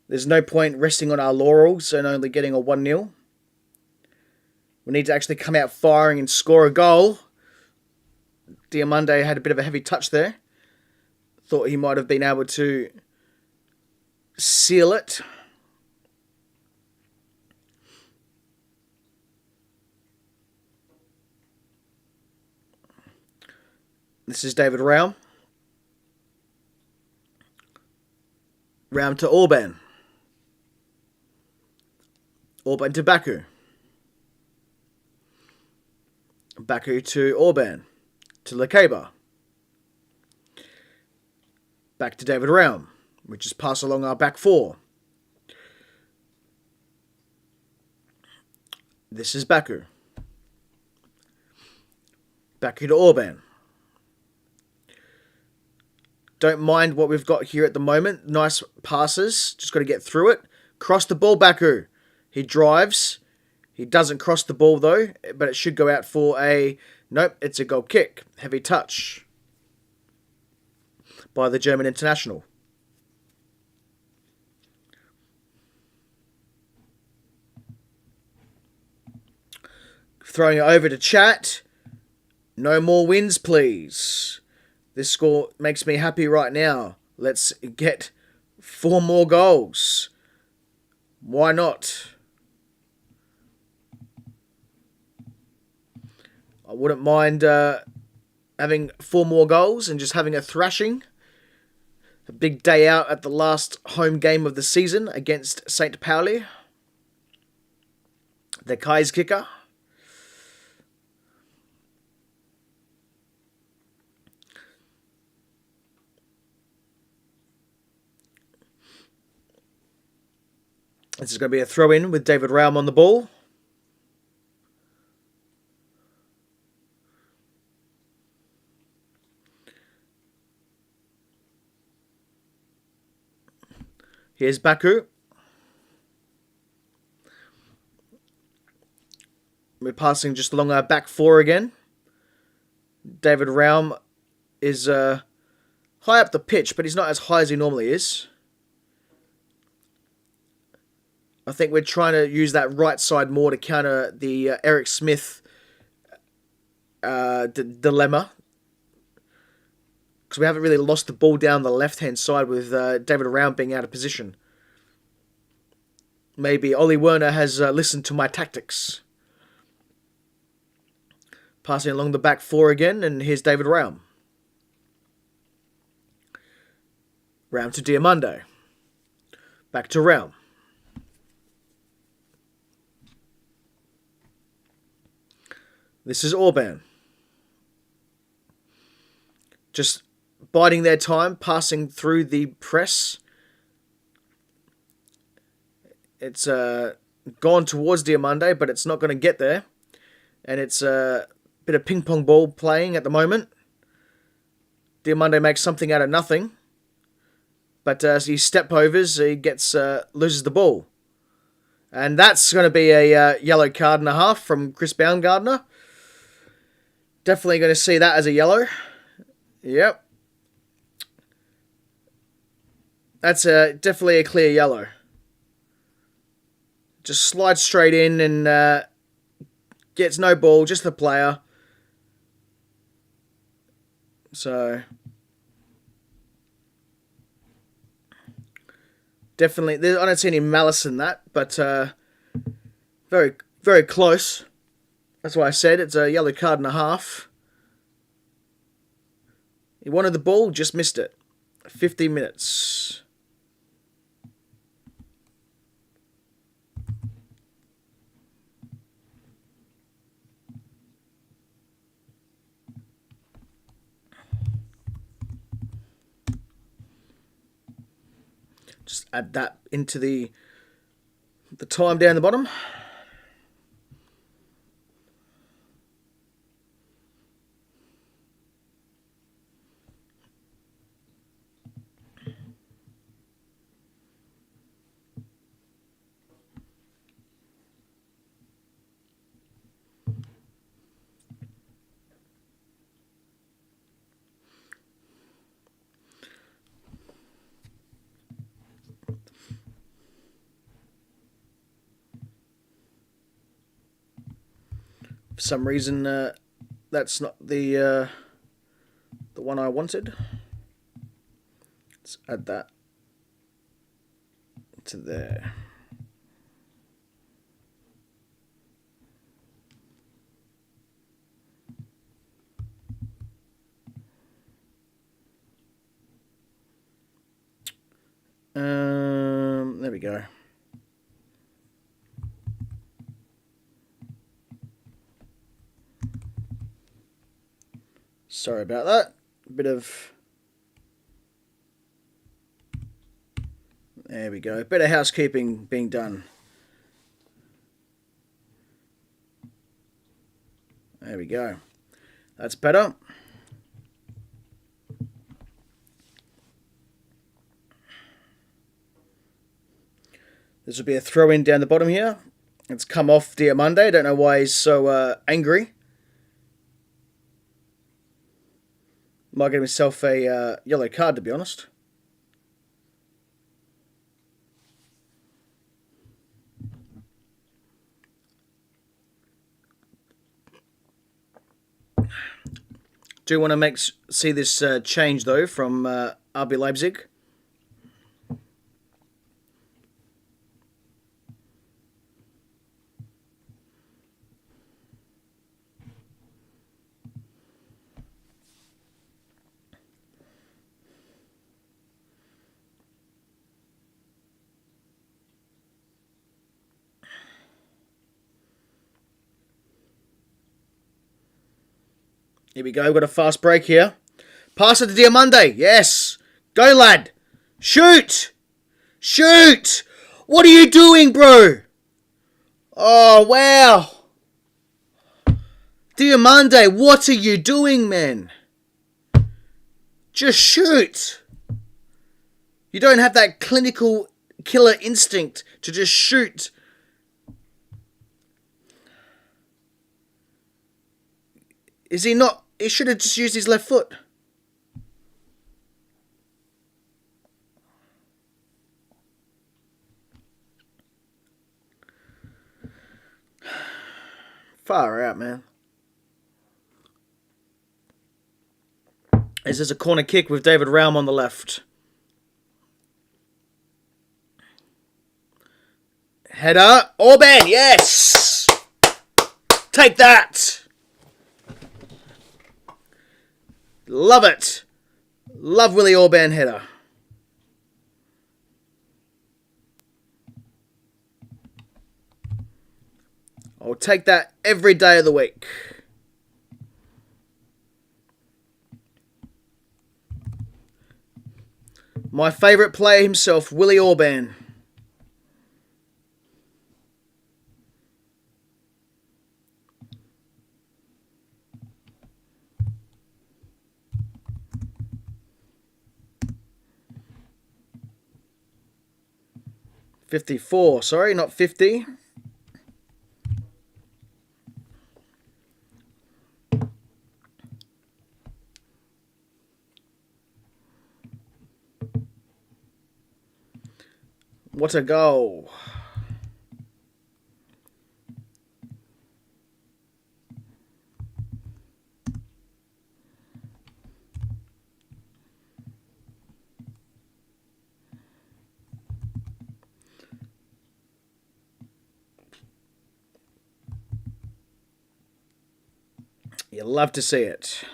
there's no point resting on our laurels and only getting a 1-0. We need to actually come out firing and score a goal. Diamande had a bit of a heavy touch there. Thought he might have been able to seal it. This is David Raum. Raum to Orban. Orban to Baku. Baku to Orban. To Lekeba. Back to David Raum, which is pass along our back four. This is Baku. Baku to Orban. Don't mind what we've got here at the moment. Nice passes. Just got to get through it. Cross the ball, Baku. He drives. He doesn't cross the ball though, but it should go out for a... Nope, it's a goal kick. Heavy touch by the German international. Throwing it over to chat. No more wins, please. This score makes me happy right now. Let's get 4 more goals. Why not? I wouldn't mind having 4 more goals and just having a thrashing. A big day out at the last home game of the season against St Pauli. The Kai's kicker. This is going to be a throw-in with David Raum on the ball. Here's Baku. We're passing just along our back four again. David Raum is high up the pitch, but he's not as high as he normally is. I think we're trying to use that right side more to counter the Eric Smith dilemma. Because we haven't really lost the ball down the left-hand side with David Raum being out of position. Maybe Ollie Werner has listened to my tactics. Passing along the back four again, and here's David Raum. Raum to Diamande. Back to Raum. This is Orban. Just biding their time, passing through the press. It's gone towards Diamande, but it's not going to get there. And it's a bit of ping-pong ball playing at the moment. Diamande makes something out of nothing. But as he step-overs, he loses the ball. And that's going to be a yellow card and a half from Chris Baumgartner. Definitely going to see that as a yellow. Yep. That's definitely a clear yellow. Just slides straight in and gets no ball, just the player. So definitely, I don't see any malice in that, but very, very close. That's why I said it's a yellow card and a half. He wanted the ball, just missed it. 50 minutes. Just add that into the time down the bottom. For some reason, that's not the one I wanted. Let's add that to there. There we go. Sorry about that. A bit of... There we go. Bit of housekeeping being done. There we go. That's better. This will be a throw-in down the bottom here. It's come off Diamande. Don't know why he's so angry. Might get himself a yellow card, to be honest. Do want to see this change, though, from RB Leipzig. Here we go. We've got a fast break here. Pass it to Diamande. Yes. Go, lad. Shoot. Shoot. What are you doing, bro? Oh, wow. Diamande, what are you doing, man? Just shoot. You don't have that clinical killer instinct to just shoot. Is he not? He should have just used his left foot. Far out, man. This is a corner kick with David Raum on the left. Header. Orban, yes! Take that! Love it. Love Willie Orban header. I'll take that every day of the week. My favourite player himself, Willie Orban. $54, sorry, not 50. What a goal. You love to see it.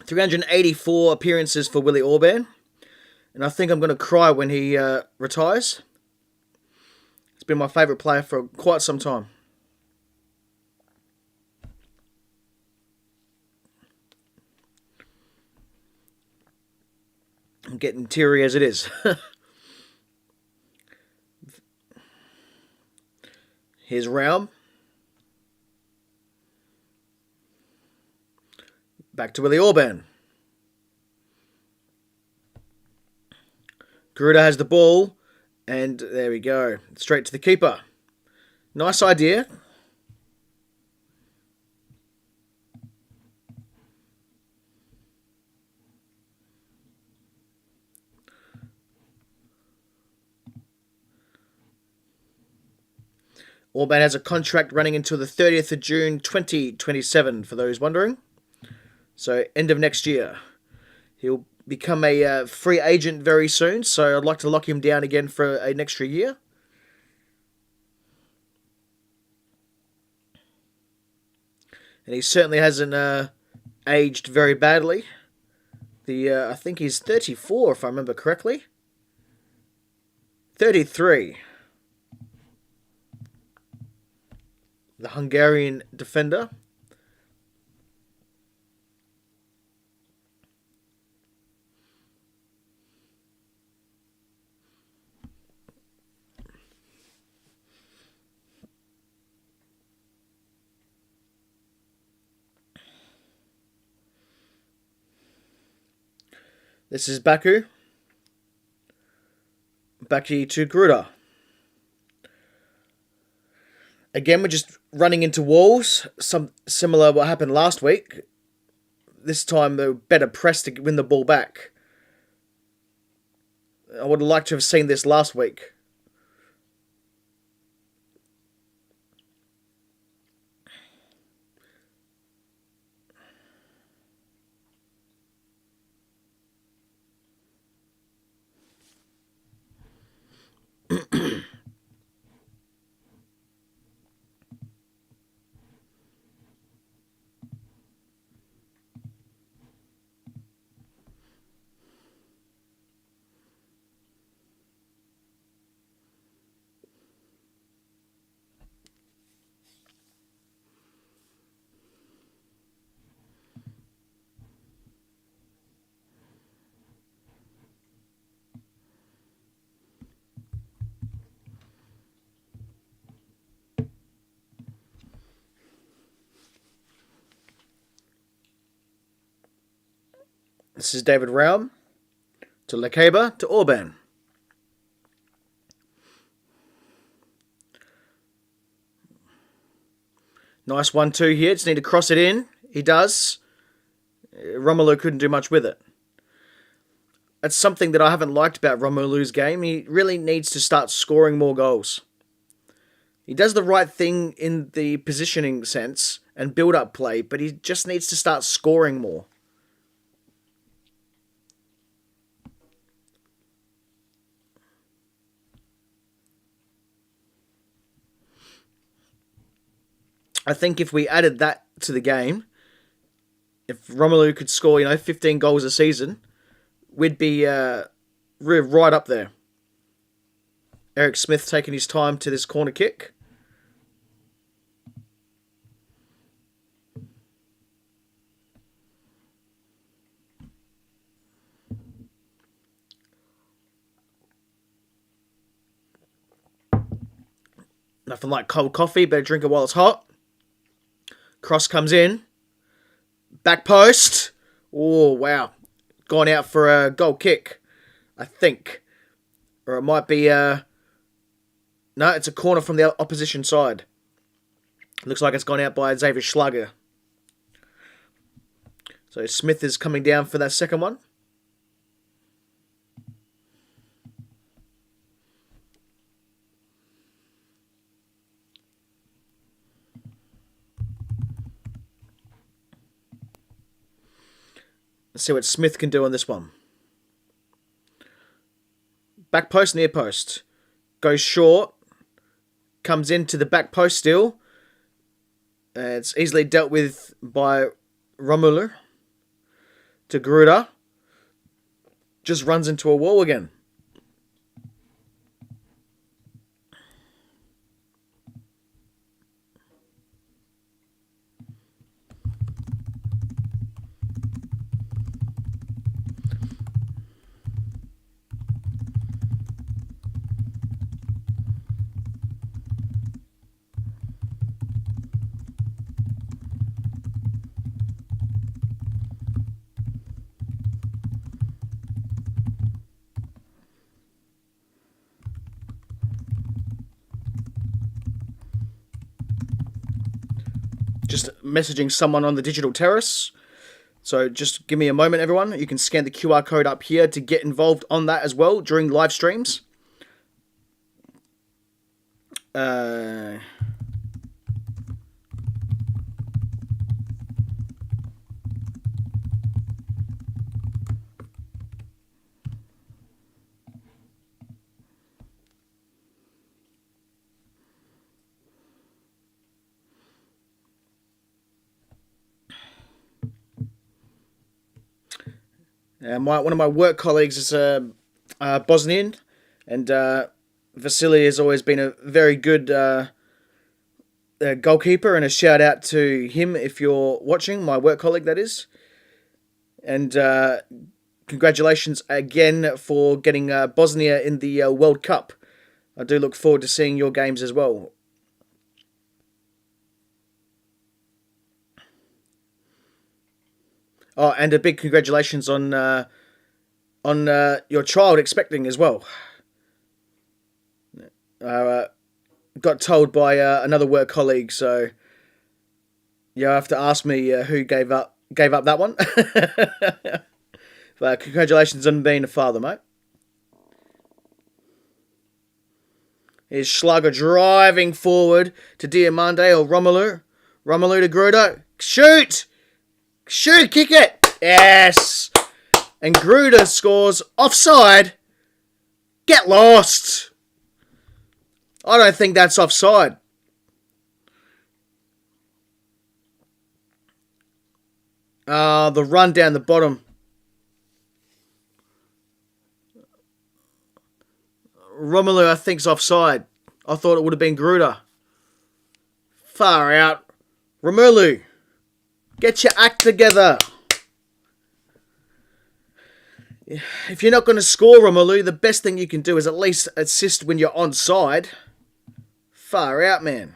$384 appearances for Willie Orban. And I think I'm going to cry when he retires. He's been my favourite player for quite some time. I'm getting teary as it is. Here's Raum. Back to Willie Orban. Garuda has the ball. And there we go. Straight to the keeper. Nice idea. Orban has a contract running until the 30th of June 2027, for those wondering. So, end of next year. He'll become a free agent very soon, so I'd like to lock him down again for an extra year. And he certainly hasn't aged very badly. I think he's 34, if I remember correctly. 33. The Hungarian defender. This is Baku. Baku to Gruda. Again, we're just running into walls. Some similar what happened last week. This time they were better pressed to win the ball back. I would have liked to have seen this last week. This is David Raum to Lekeba to Orban. Nice 1-2 here. Just need to cross it in. He does. Romelu couldn't do much with it. That's something that I haven't liked about Romelu's game. He really needs to start scoring more goals. He does the right thing in the positioning sense and build-up play, but he just needs to start scoring more. I think if we added that to the game, if Romelu could score, 15 goals a season, we'd be right up there. Eric Smith taking his time to this corner kick. Nothing like cold coffee, better drink it while it's hot. Cross comes in. Back post. Oh, wow. Gone out for a goal kick, I think. Or it might be... No, it's a corner from the opposition side. Looks like it's gone out by Xavier Schlager. So Smith is coming down for that second one. Let's see what Smith can do on this one. Back post, near post. Goes short. Comes into the back post still. It's easily dealt with by Romelu. To Gruda. Just runs into a wall again. Just messaging someone on the digital terrace. So just give me a moment, everyone. You can scan the QR code up here to get involved on that as well during live streams. One of my work colleagues is Bosnian, and Vasily has always been a very good goalkeeper, and a shout out to him if you're watching, my work colleague that is. And congratulations again for getting Bosnia in the World Cup. I do look forward to seeing your games as well. Oh, and a big congratulations on your child expecting as well. Got told by another work colleague, so you have to ask me who gave up that one. But congratulations on being a father, mate. Here's Schlager driving forward to Diamande or Romelu. Romelu to Gruda. Shoot! Shoot, kick it! Yes! And Gruda scores offside. Get lost! I don't think that's offside. The run down the bottom. Romelu, I think, is offside. I thought it would have been Gruda. Far out. Romelu, get your act together. If you're not going to score, Romelu, the best thing you can do is at least assist when you're onside. Far out, man.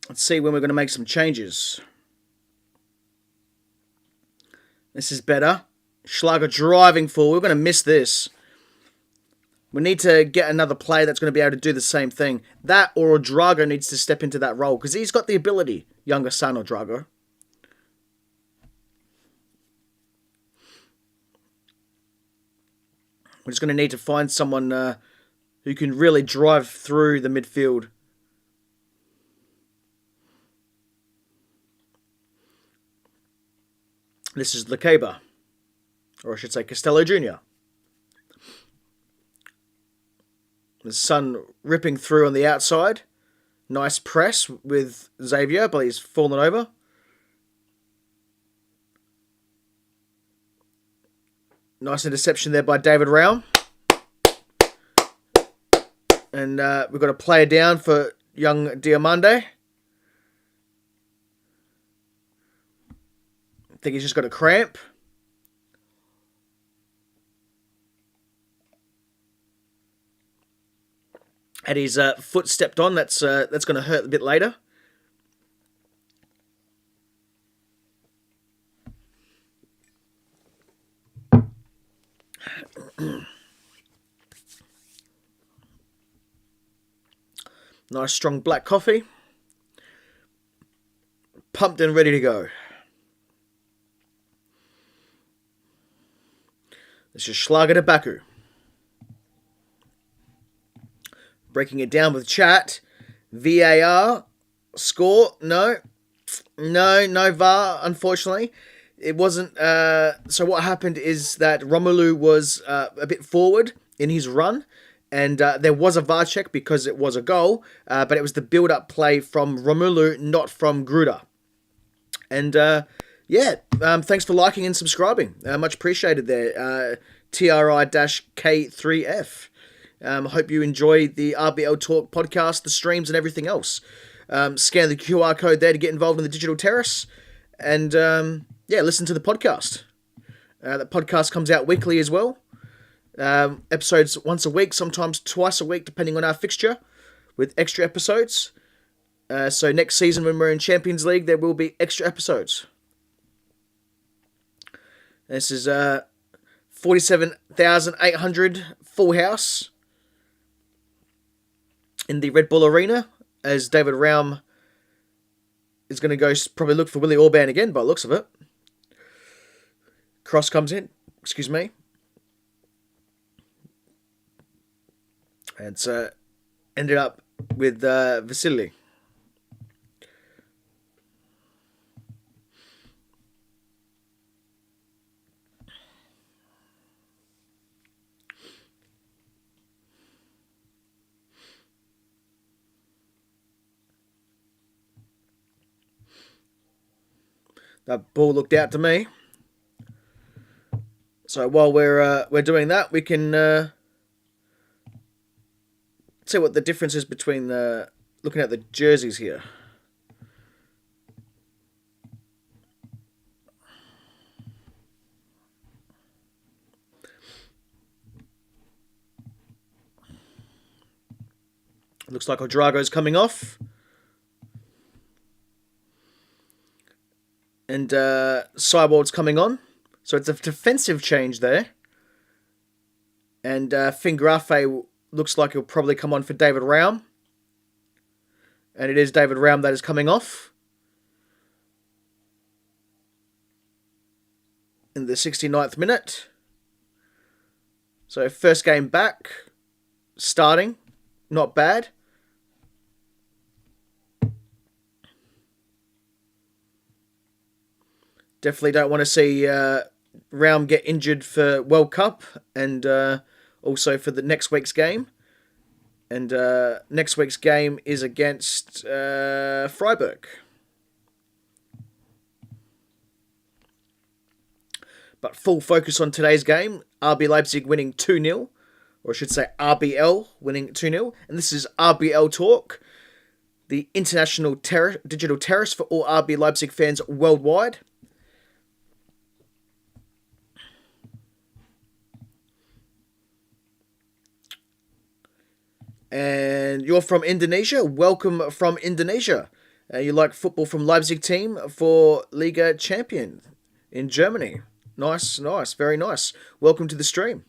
Let's see when we're going to make some changes. This is better. Schlager driving forward. We're going to miss this. We need to get another player that's going to be able to do the same thing. That or Drago needs to step into that role because he's got the ability. Younger son or Drago. We're just going to need to find someone who can really drive through the midfield. This is Lacaba, or I should say Costello Jr. The son ripping through on the outside. Nice press with Xavier, but he's fallen over. Nice interception there by David Raum. And we've got a player down for young Diamande. I think he's just got a cramp. Had his foot stepped on. That's going to hurt a bit later. Nice strong black coffee. Pumped and ready to go. This is Schlager to Baku. Breaking it down with chat. VAR. Score. No. No VAR, unfortunately. It wasn't. So what happened is that Romelu was a bit forward in his run, and there was a VAR check because it was a goal, but it was the build-up play from Romelu, not from Gruder. And thanks for liking and subscribing. Much appreciated there. TRI-K3F. Hope you enjoy the RBL Talk podcast, the streams, and everything else. Scan the QR code there to get involved in the digital terrace. And listen to the podcast. The podcast comes out weekly as well. Episodes once a week, sometimes twice a week, depending on our fixture, with extra episodes. So next season, when we're in Champions League, there will be extra episodes. This is 47,800 full house in the Red Bull Arena, as David Raum is going to go probably look for Willie Orban again, by the looks of it. Cross comes in. Excuse me. And it's ended up with Vasily. That ball looked out to me. So while we're doing that, we can see what the difference is between looking at the jerseys here. Looks like Odrago's coming off. And Cyborg's coming on. So it's a defensive change there. And Fingrafe looks like he'll probably come on for David Raum. And it is David Raum that is coming off. In the 69th minute. So first game back. Starting. Not bad. Definitely don't want to see Raum get injured for World Cup and also for the next week's game. And next week's game is against Freiburg. But full focus on today's game. RB Leipzig winning 2-0. Or I should say RBL winning 2-0. And this is RBL Talk, the international digital terrace for all RB Leipzig fans worldwide. And you're from Indonesia. Welcome from Indonesia. You like football from Leipzig team for Liga Champion in Germany. Nice, very nice. Welcome to the stream.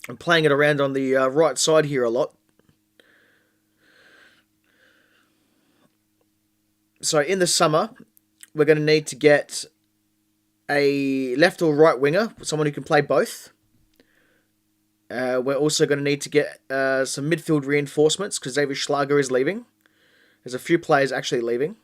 I'm playing it around on the right side here a lot. So in the summer, we're going to need to get a left or right winger, someone who can play both. We're also going to need to get some midfield reinforcements because Xavier Schlager is leaving. There's a few players actually leaving.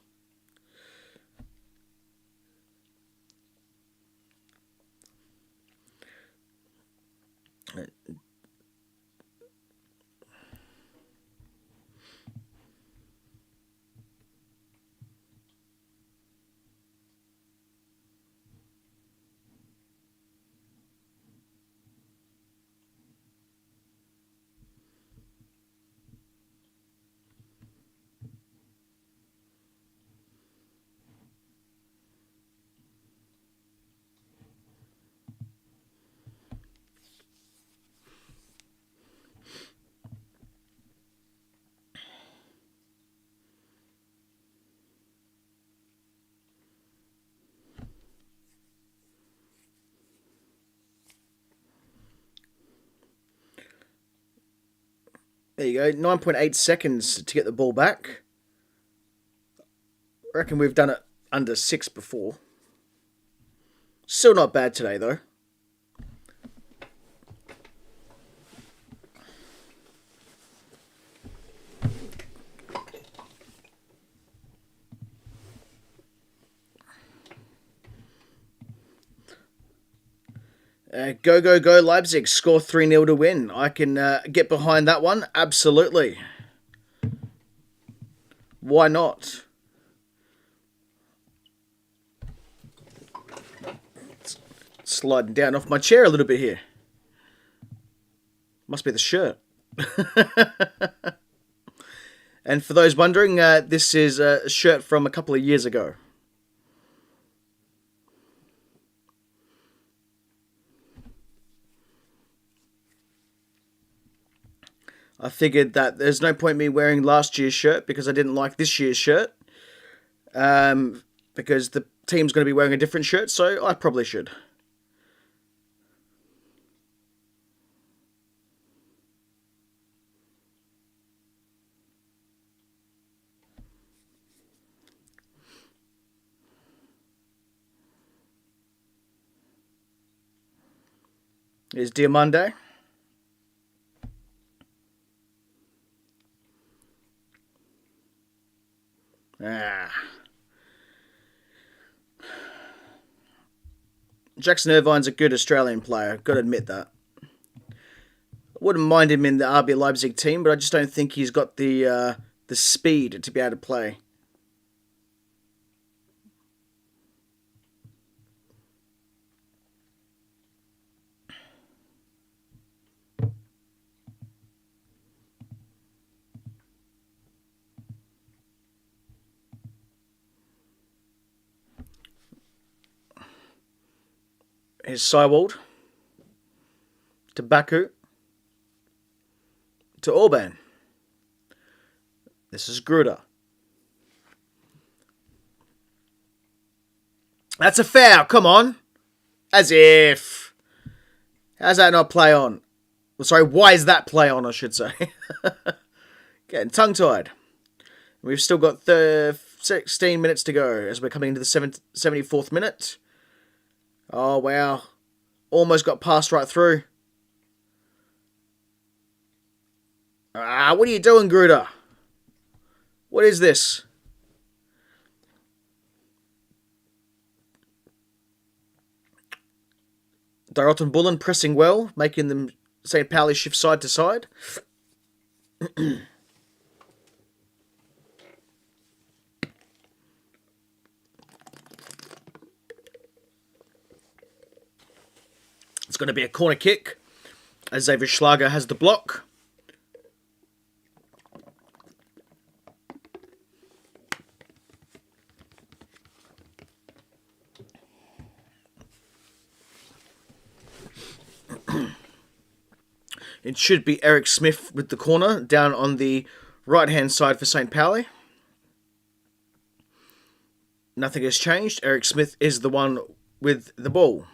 There you go, 9.8 seconds to get the ball back. I reckon we've done it under 6 before. Still not bad today, though. Go, go, go, Leipzig. Score 3-0 to win. I can get behind that one. Absolutely. Why not? Sliding down off my chair a little bit here. Must be the shirt. And for those wondering, this is a shirt from a couple of years ago. I figured that there's no point me wearing last year's shirt because I didn't like this year's shirt. Because the team's going to be wearing a different shirt, so I probably should. Here's Diamande. Jackson Irvine's a good Australian player, got to admit that. I wouldn't mind him in the RB Leipzig team, but I just don't think he's got the speed to be able to play. Here's Seiwald, to Baku, to Orban. This is Gruder. That's a foul, come on. As if. How's that not play on? Well, sorry, why is that play on, I should say. Getting tongue-tied. We've still got 16 minutes to go as we're coming into the 74th minute. Oh, wow. Almost got passed right through. What are you doing, Gruder? What is this? Die Roten Bullen pressing well, making them St Pauli shift side to side. It's going to be a corner kick, as Xavier Schlager has the block. It should be Eric Smith with the corner, down on the right-hand side for St Pauli. Nothing has changed. Eric Smith is the one with the ball.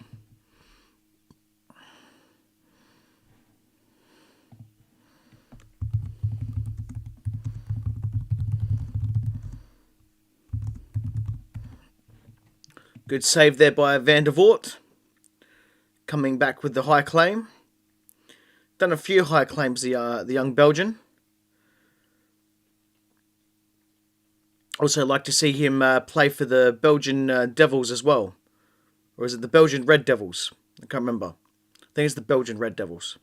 Good save there by Van der Voort. Coming back with the high claim. Done a few high claims, the young Belgian. Also like to see him play for the Belgian Devils as well. Or is it the Belgian Red Devils? I can't remember. I think it's the Belgian Red Devils.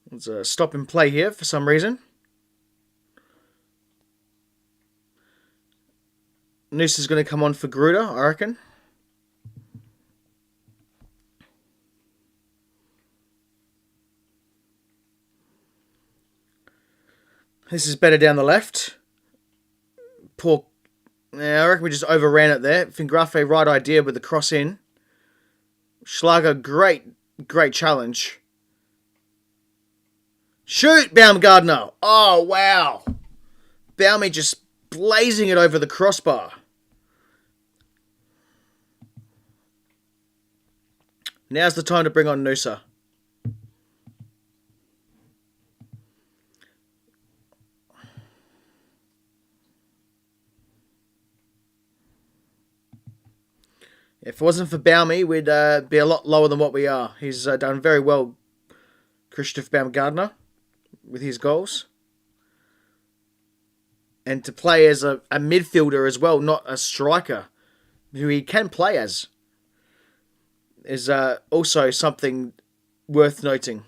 There's a stop and play here for some reason. Noose is going to come on for Gruder, I reckon. This is better down the left. Poor. Yeah, I reckon we just overran it there. Fingrafe, right idea with the cross in. Schlager, great challenge. Shoot, Baumgartner. Oh, wow. Baumie just blazing it over the crossbar. Now's the time to bring on Noosa. If it wasn't for Baumie, we'd be a lot lower than what we are. He's done very well, Christoph Baumgartner, with his goals. and to play as a midfielder as well, not a striker, who he can play as, is also something worth noting.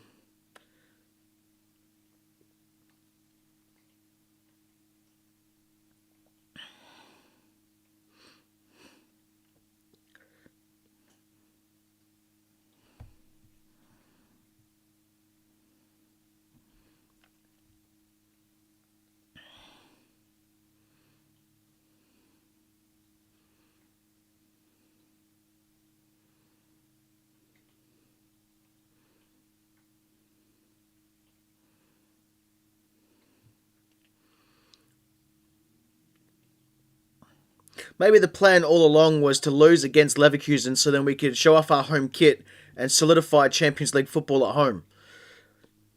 Maybe the plan all along was to lose against Leverkusen so then we could show off our home kit and solidify Champions League football at home.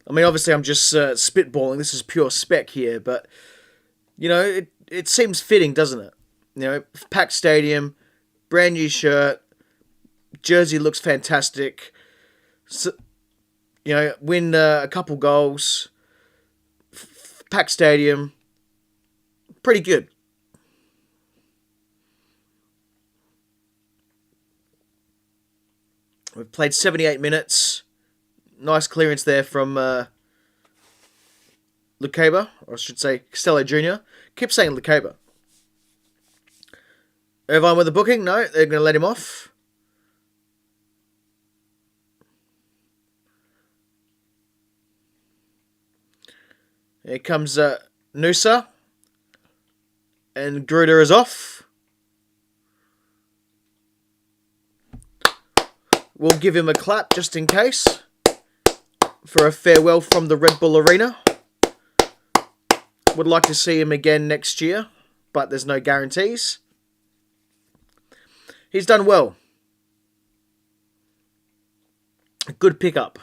I mean, obviously I'm just spitballing. This is pure spec here, but, you know, it seems fitting, doesn't it? You know, packed stadium, brand new shirt, jersey looks fantastic. So, you know, win a couple goals, packed stadium, pretty good. We've played 78 minutes. Nice clearance there from Lucaba, or I should say Costello Jr. Keep saying Lucaba. Irvine with the booking? No, they're going to let him off. Here comes Noosa. And Gruder is off. We'll give him a clap just in case for a farewell from the Red Bull Arena. Would like to see him again next year, but there's no guarantees. He's done well. A good pickup.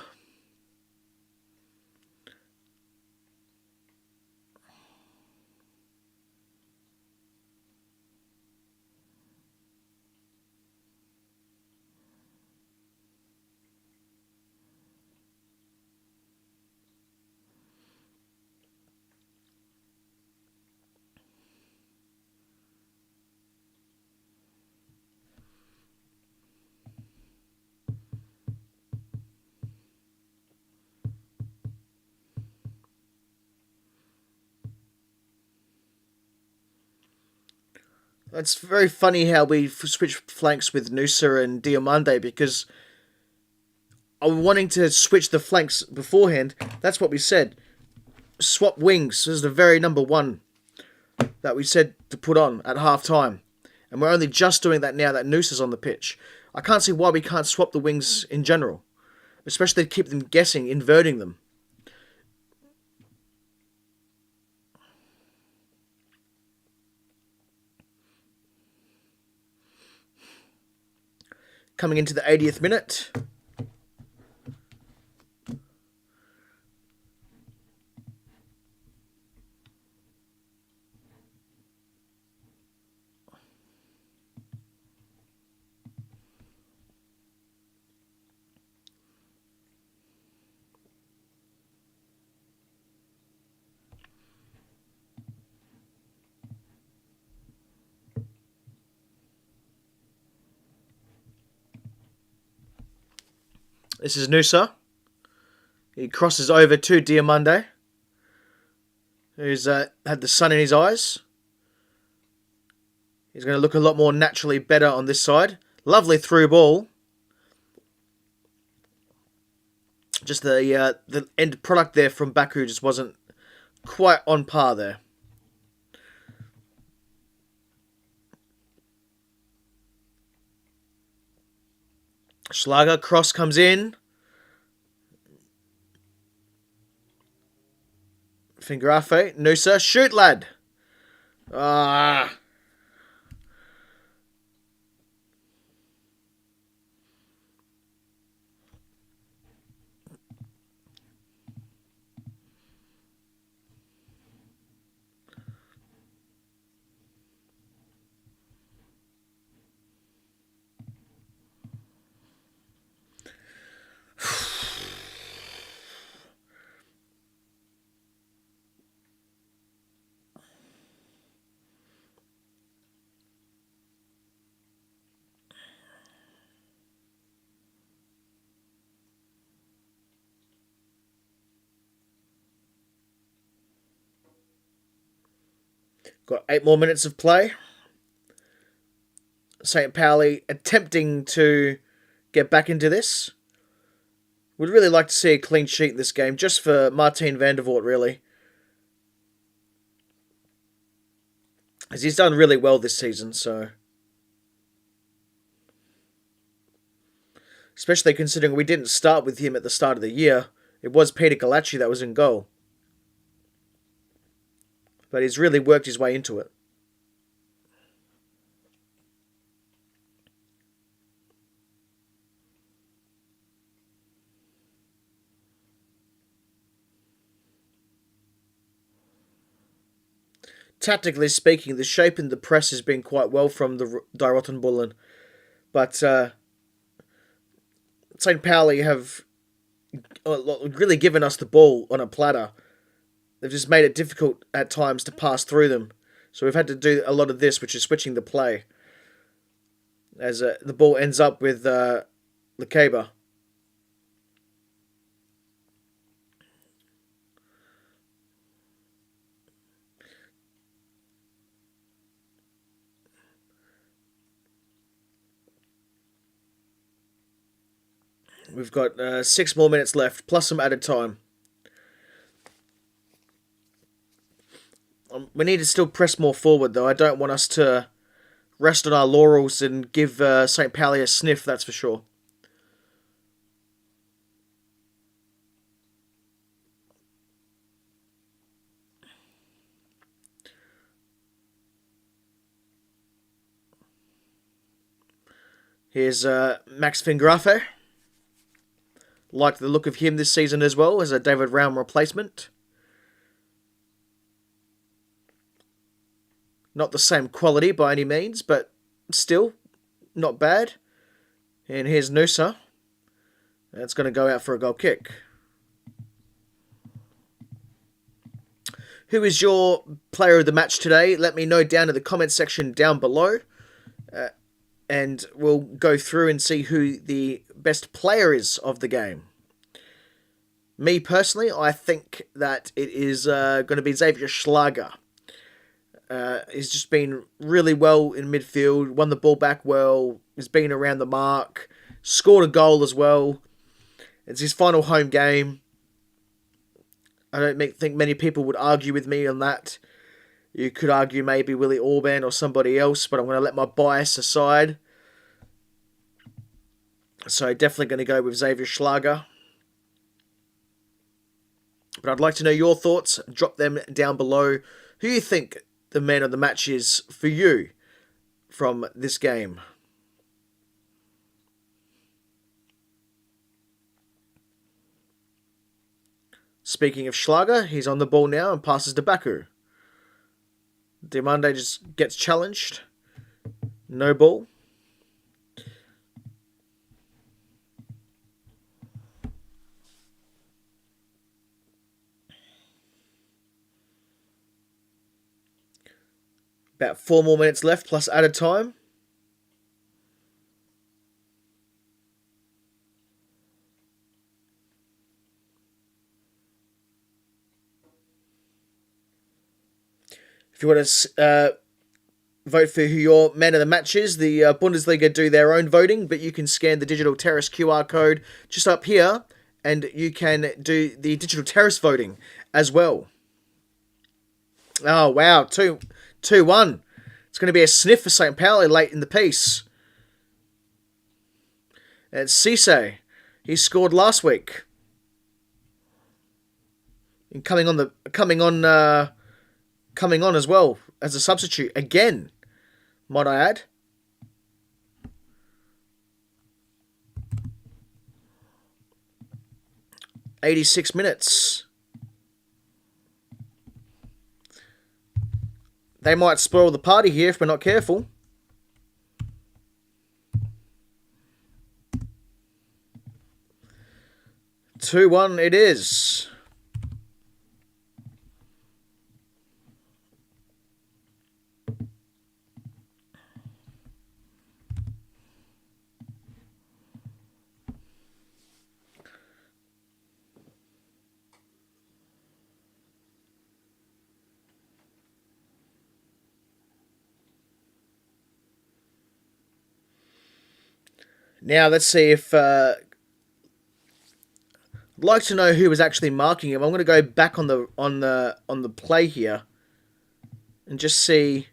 It's very funny how we switched flanks with Noosa and Diomande because I'm wanting to switch the flanks beforehand. That's what we said. Swap wings. This is the very number one that we said to put on at half time. And we're only just doing that now that Noosa's on the pitch. I can't see why we can't swap the wings in general. Especially to keep them guessing, inverting them. Coming into the 80th minute. This is Noosa. He crosses over to Diomande, who's had the sun in his eyes. He's going to look a lot more naturally better on this side. Lovely through ball. Just the end product there from Baku just wasn't quite on par there. Schlager, cross comes in. Fingerafe, Noosa, shoot lad. Ah. Got 8 more minutes of play. St Pauli attempting to get back into this. Would really like to see a clean sheet in this game, just for Martin van der Voort, really. As he's done really well this season, so... Especially considering we didn't start with him at the start of the year. It was Peter Galacci that was in goal. But he's really worked his way into it. Tactically speaking, the shape in the press has been quite well from the Die Roten Bullen. But St Pauli have really given us the ball on a platter. They've just made it difficult at times to pass through them. So we've had to do a lot of this, which is switching the play. As the ball ends up with Lekeba. We've got 6 more minutes left, plus some added time. We need to still press more forward, though. I don't want us to rest on our laurels and give St Pauli a sniff, that's for sure. Here's Max Fingrafe. Like the look of him this season as well as a David Raum replacement. Not the same quality by any means, but still not bad. And here's Noosa. That's going to go out for a goal kick. Who is your player of the match today? Let me know down in the comment section down below. And we'll go through and see who the best player is of the game. Me personally, I think that it is going to be Xavier Schlager. He's just been really well in midfield, won the ball back well, has been around the mark, scored a goal as well. It's his final home game. I don't think many people would argue with me on that. You could argue maybe Willie Orban or somebody else, but I'm going to let my bias aside. So definitely going to go with Xavier Schlager. But I'd like to know your thoughts. Drop them down below. Who you think the man of the match is for you from this game? Speaking of Schlager, he's on the ball now and passes to Baku. Diomande just gets challenged. No ball. About 4 more minutes left plus added time. If you want to vote for who your man of the match is, the Bundesliga do their own voting, but you can scan the digital Terrace QR code just up here, and you can do the digital Terrace voting as well. Oh, wow. 2-1. It's going to be a sniff for St Pauli late in the piece. And it's Cisse. He scored last week. And coming on as well as a substitute again, might I add. "86 minutes. They might spoil the party here if we're not careful. "2-1 it is. Now let's see if... I'd like to know who was actually marking him. I'm going to go back on the play here and just see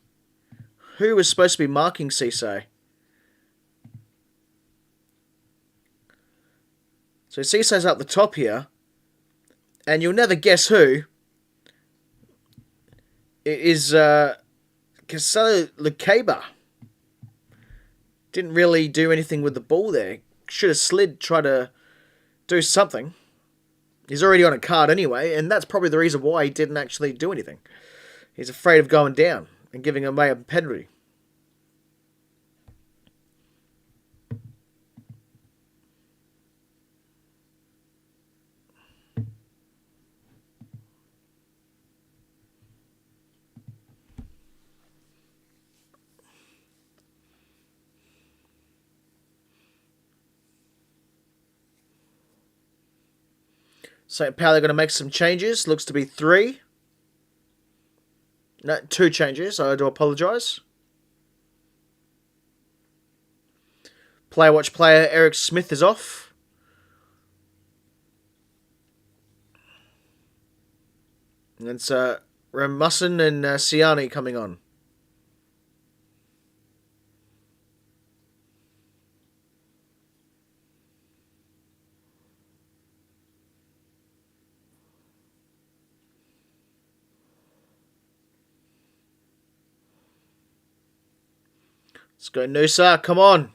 who was supposed to be marking Cisse. So Cisse's up the top here, and you'll never guess who. It is Casale Lucaba. Didn't really do anything with the ball there. Should have slid, try to do something. He's already on a card anyway, and that's probably the reason why he didn't actually do anything. He's afraid of going down and giving away a penalty. St Pauli going to make some changes. Looks to be 3. No, 2 changes. I do apologise. Player watch player Eric Smith is off. And it's Ramussen and Siani coming on. Let's go, Noosa. Come on.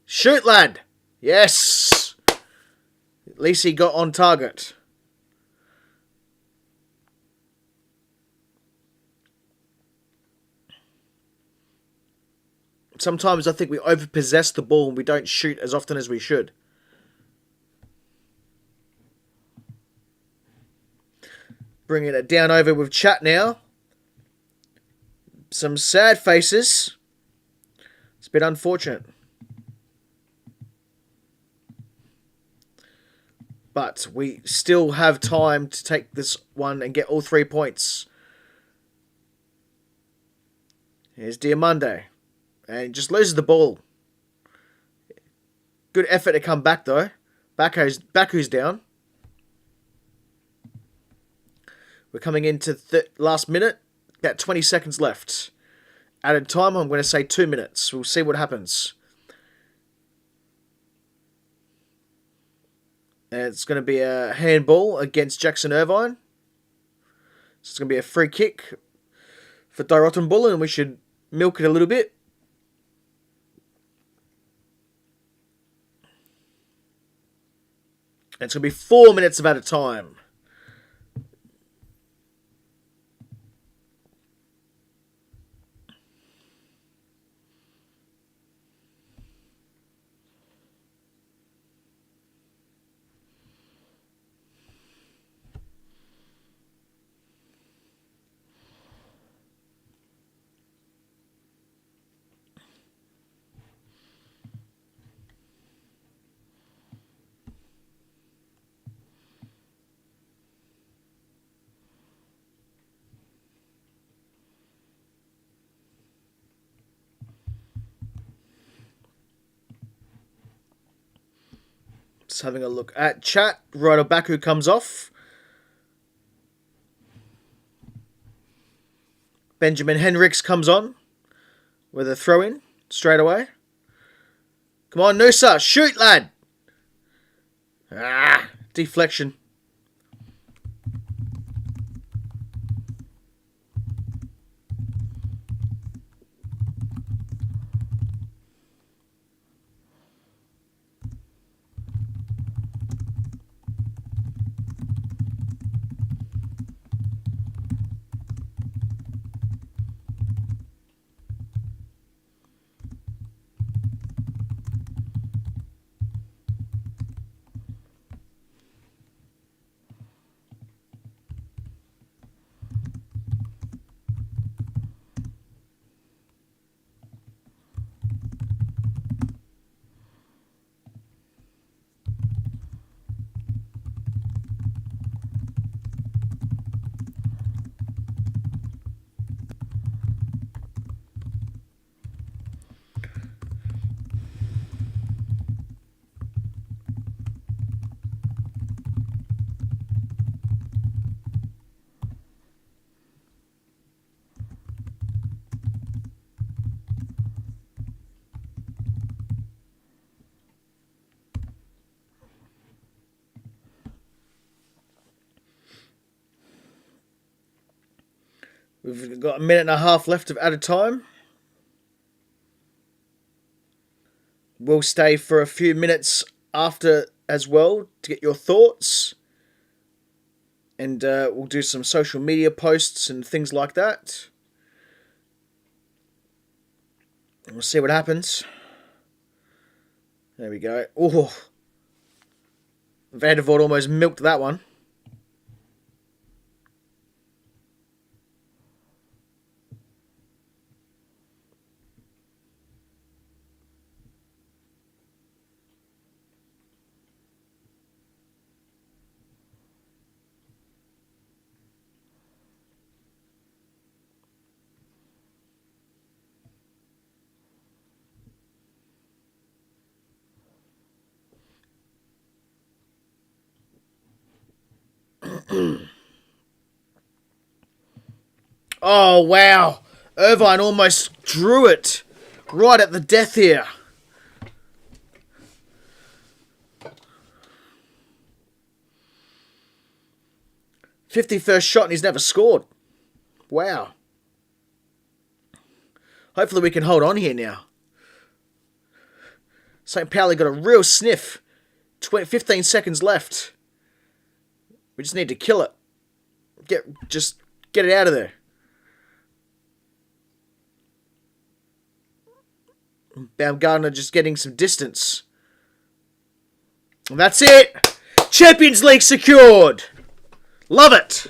Shoot, lad. Yes. At least he got on target. Sometimes I think we overpossess the ball and we don't shoot as often as we should. Bringing it down over with chat now. Some sad faces. It's a bit unfortunate. But we still have time to take this one and get all 3 points. Here's Diamande. And he just loses the ball. Good effort to come back though. Baku's down. We're coming into last minute. About 20 seconds left. Added time, I'm going to say 2 minutes. We'll see what happens. And it's going to be a handball against Jackson Irvine. So it's going to be a free kick for Die Roten Bullen, and we should milk it a little bit. And it's going to be 4 minutes of added time. Just having a look at chat. Ryder Baku comes off. Benjamin Henriks comes on with a throw-in straight away. Come on, Noosa. Shoot, lad. Deflection. We've got a minute and a half left of added time. We'll stay for a few minutes after as well to get your thoughts. And we'll do some social media posts and things like that. We'll see what happens. There we go. Oh, Van der Voort almost milked that one. Oh, wow. Irvine almost drew it right at the death here. '51st shot and he's never scored. Wow. Hopefully we can hold on here now. St Pauli got a real sniff. 15 seconds left. We just need to kill it. Just get it out of there. Baumgartner just getting some distance. And that's it. Champions League secured. Love it.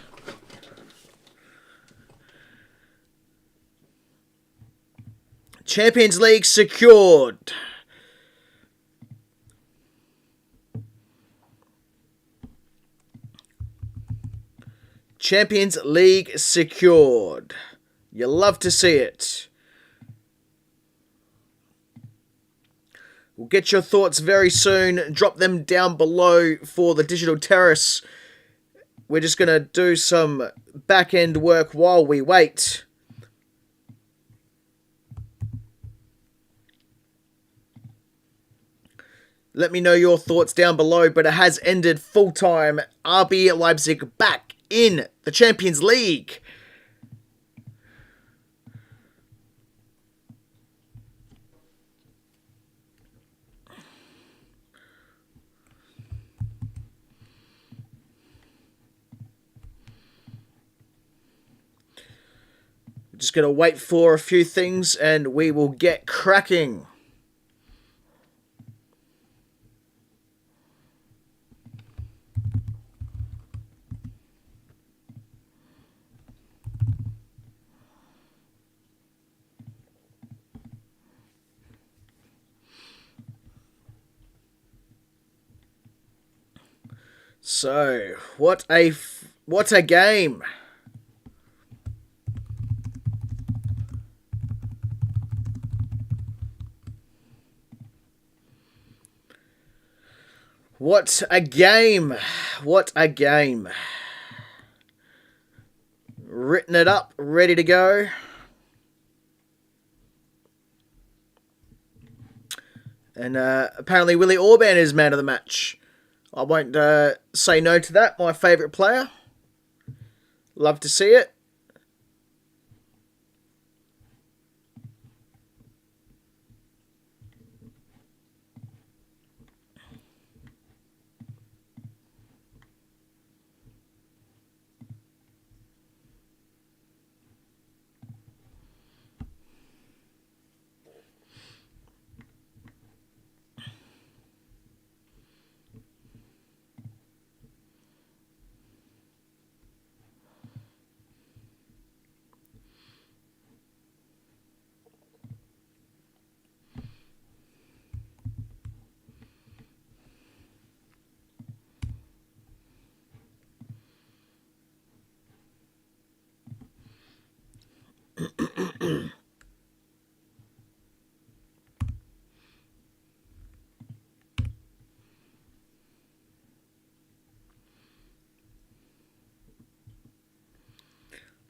Champions League secured. Champions League secured. You love to see it. We'll get your thoughts very soon. Drop them down below for the digital terrace. We're just going to do some back-end work while we wait. Let me know your thoughts down below, but it has ended full-time. RB Leipzig back in the Champions League. Just going to wait for a few things and we will get cracking. So, what a game. What a game. What a game. Written it up, ready to go. And apparently Willie Orban is man of the match. I won't say no to that. My favourite player. Love to see it.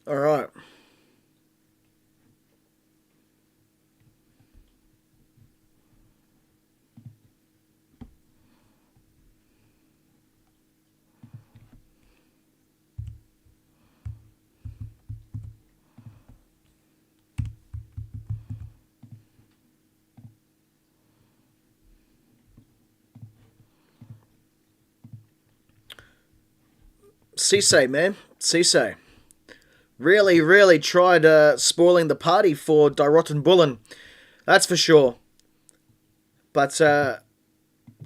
All right. Cisse, man. Cisse. Really, really tried spoiling the party for Die Roten Bullen. That's for sure. But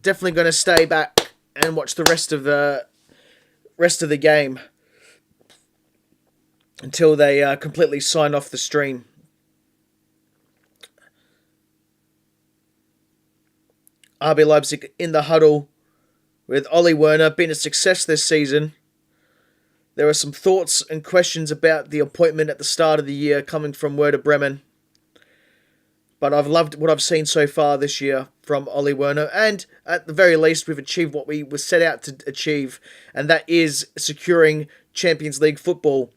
definitely going to stay back and watch the rest of the game until they completely sign off the stream. RB Leipzig in the huddle with Ole Werner, been a success this season. There are some thoughts and questions about the appointment at the start of the year coming from Werder Bremen. But I've loved what I've seen so far this year from Ole Werner. And at the very least, we've achieved what we were set out to achieve. And that is securing Champions League football,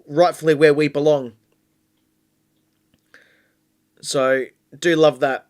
rightfully where we belong. So, do love that.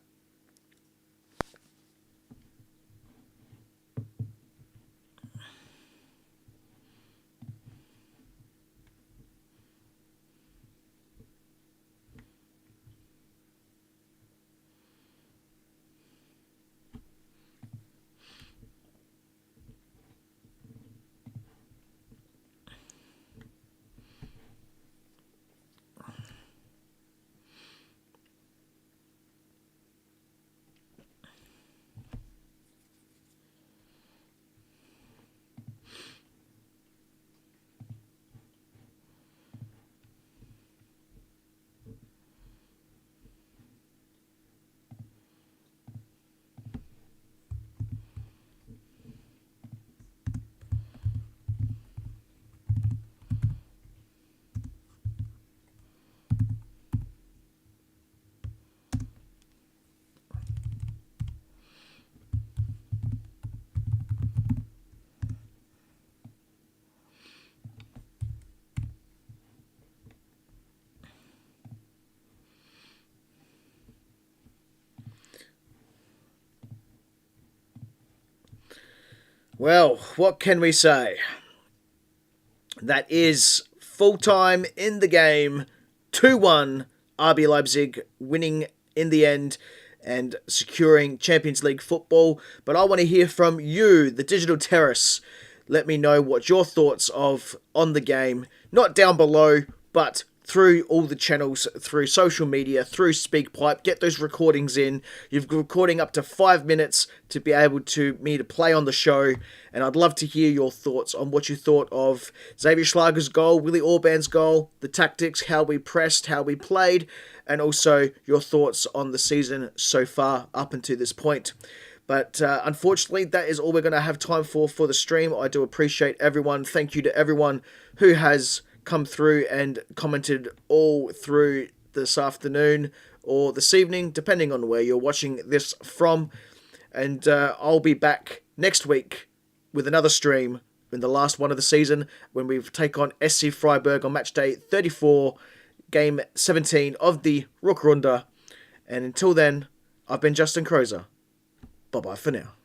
Well, what can we say? That is full-time in the game, 2-1, RB Leipzig winning in the end and securing Champions League football. But I want to hear from you, the Digital Terrace. Let me know what your thoughts of on the game, not down below, but through all the channels, through social media, through SpeakPipe. Get those recordings in. You've recording up to 5 minutes to be able to play on the show. And I'd love to hear your thoughts on what you thought of Xavier Schlager's goal, Willy Orban's goal, the tactics, how we pressed, how we played, and also your thoughts on the season so far up until this point. But unfortunately, that is all we're going to have time for the stream. I do appreciate everyone. Thank you to everyone who has come through and commented all through this afternoon or this evening, depending on where you're watching this from. And I'll be back next week with another stream in the last one of the season when we take on SC Freiburg on Matchday 34, Game 17 of the Rückrunde. And until then, I've been Justin Crozer. Bye-bye for now.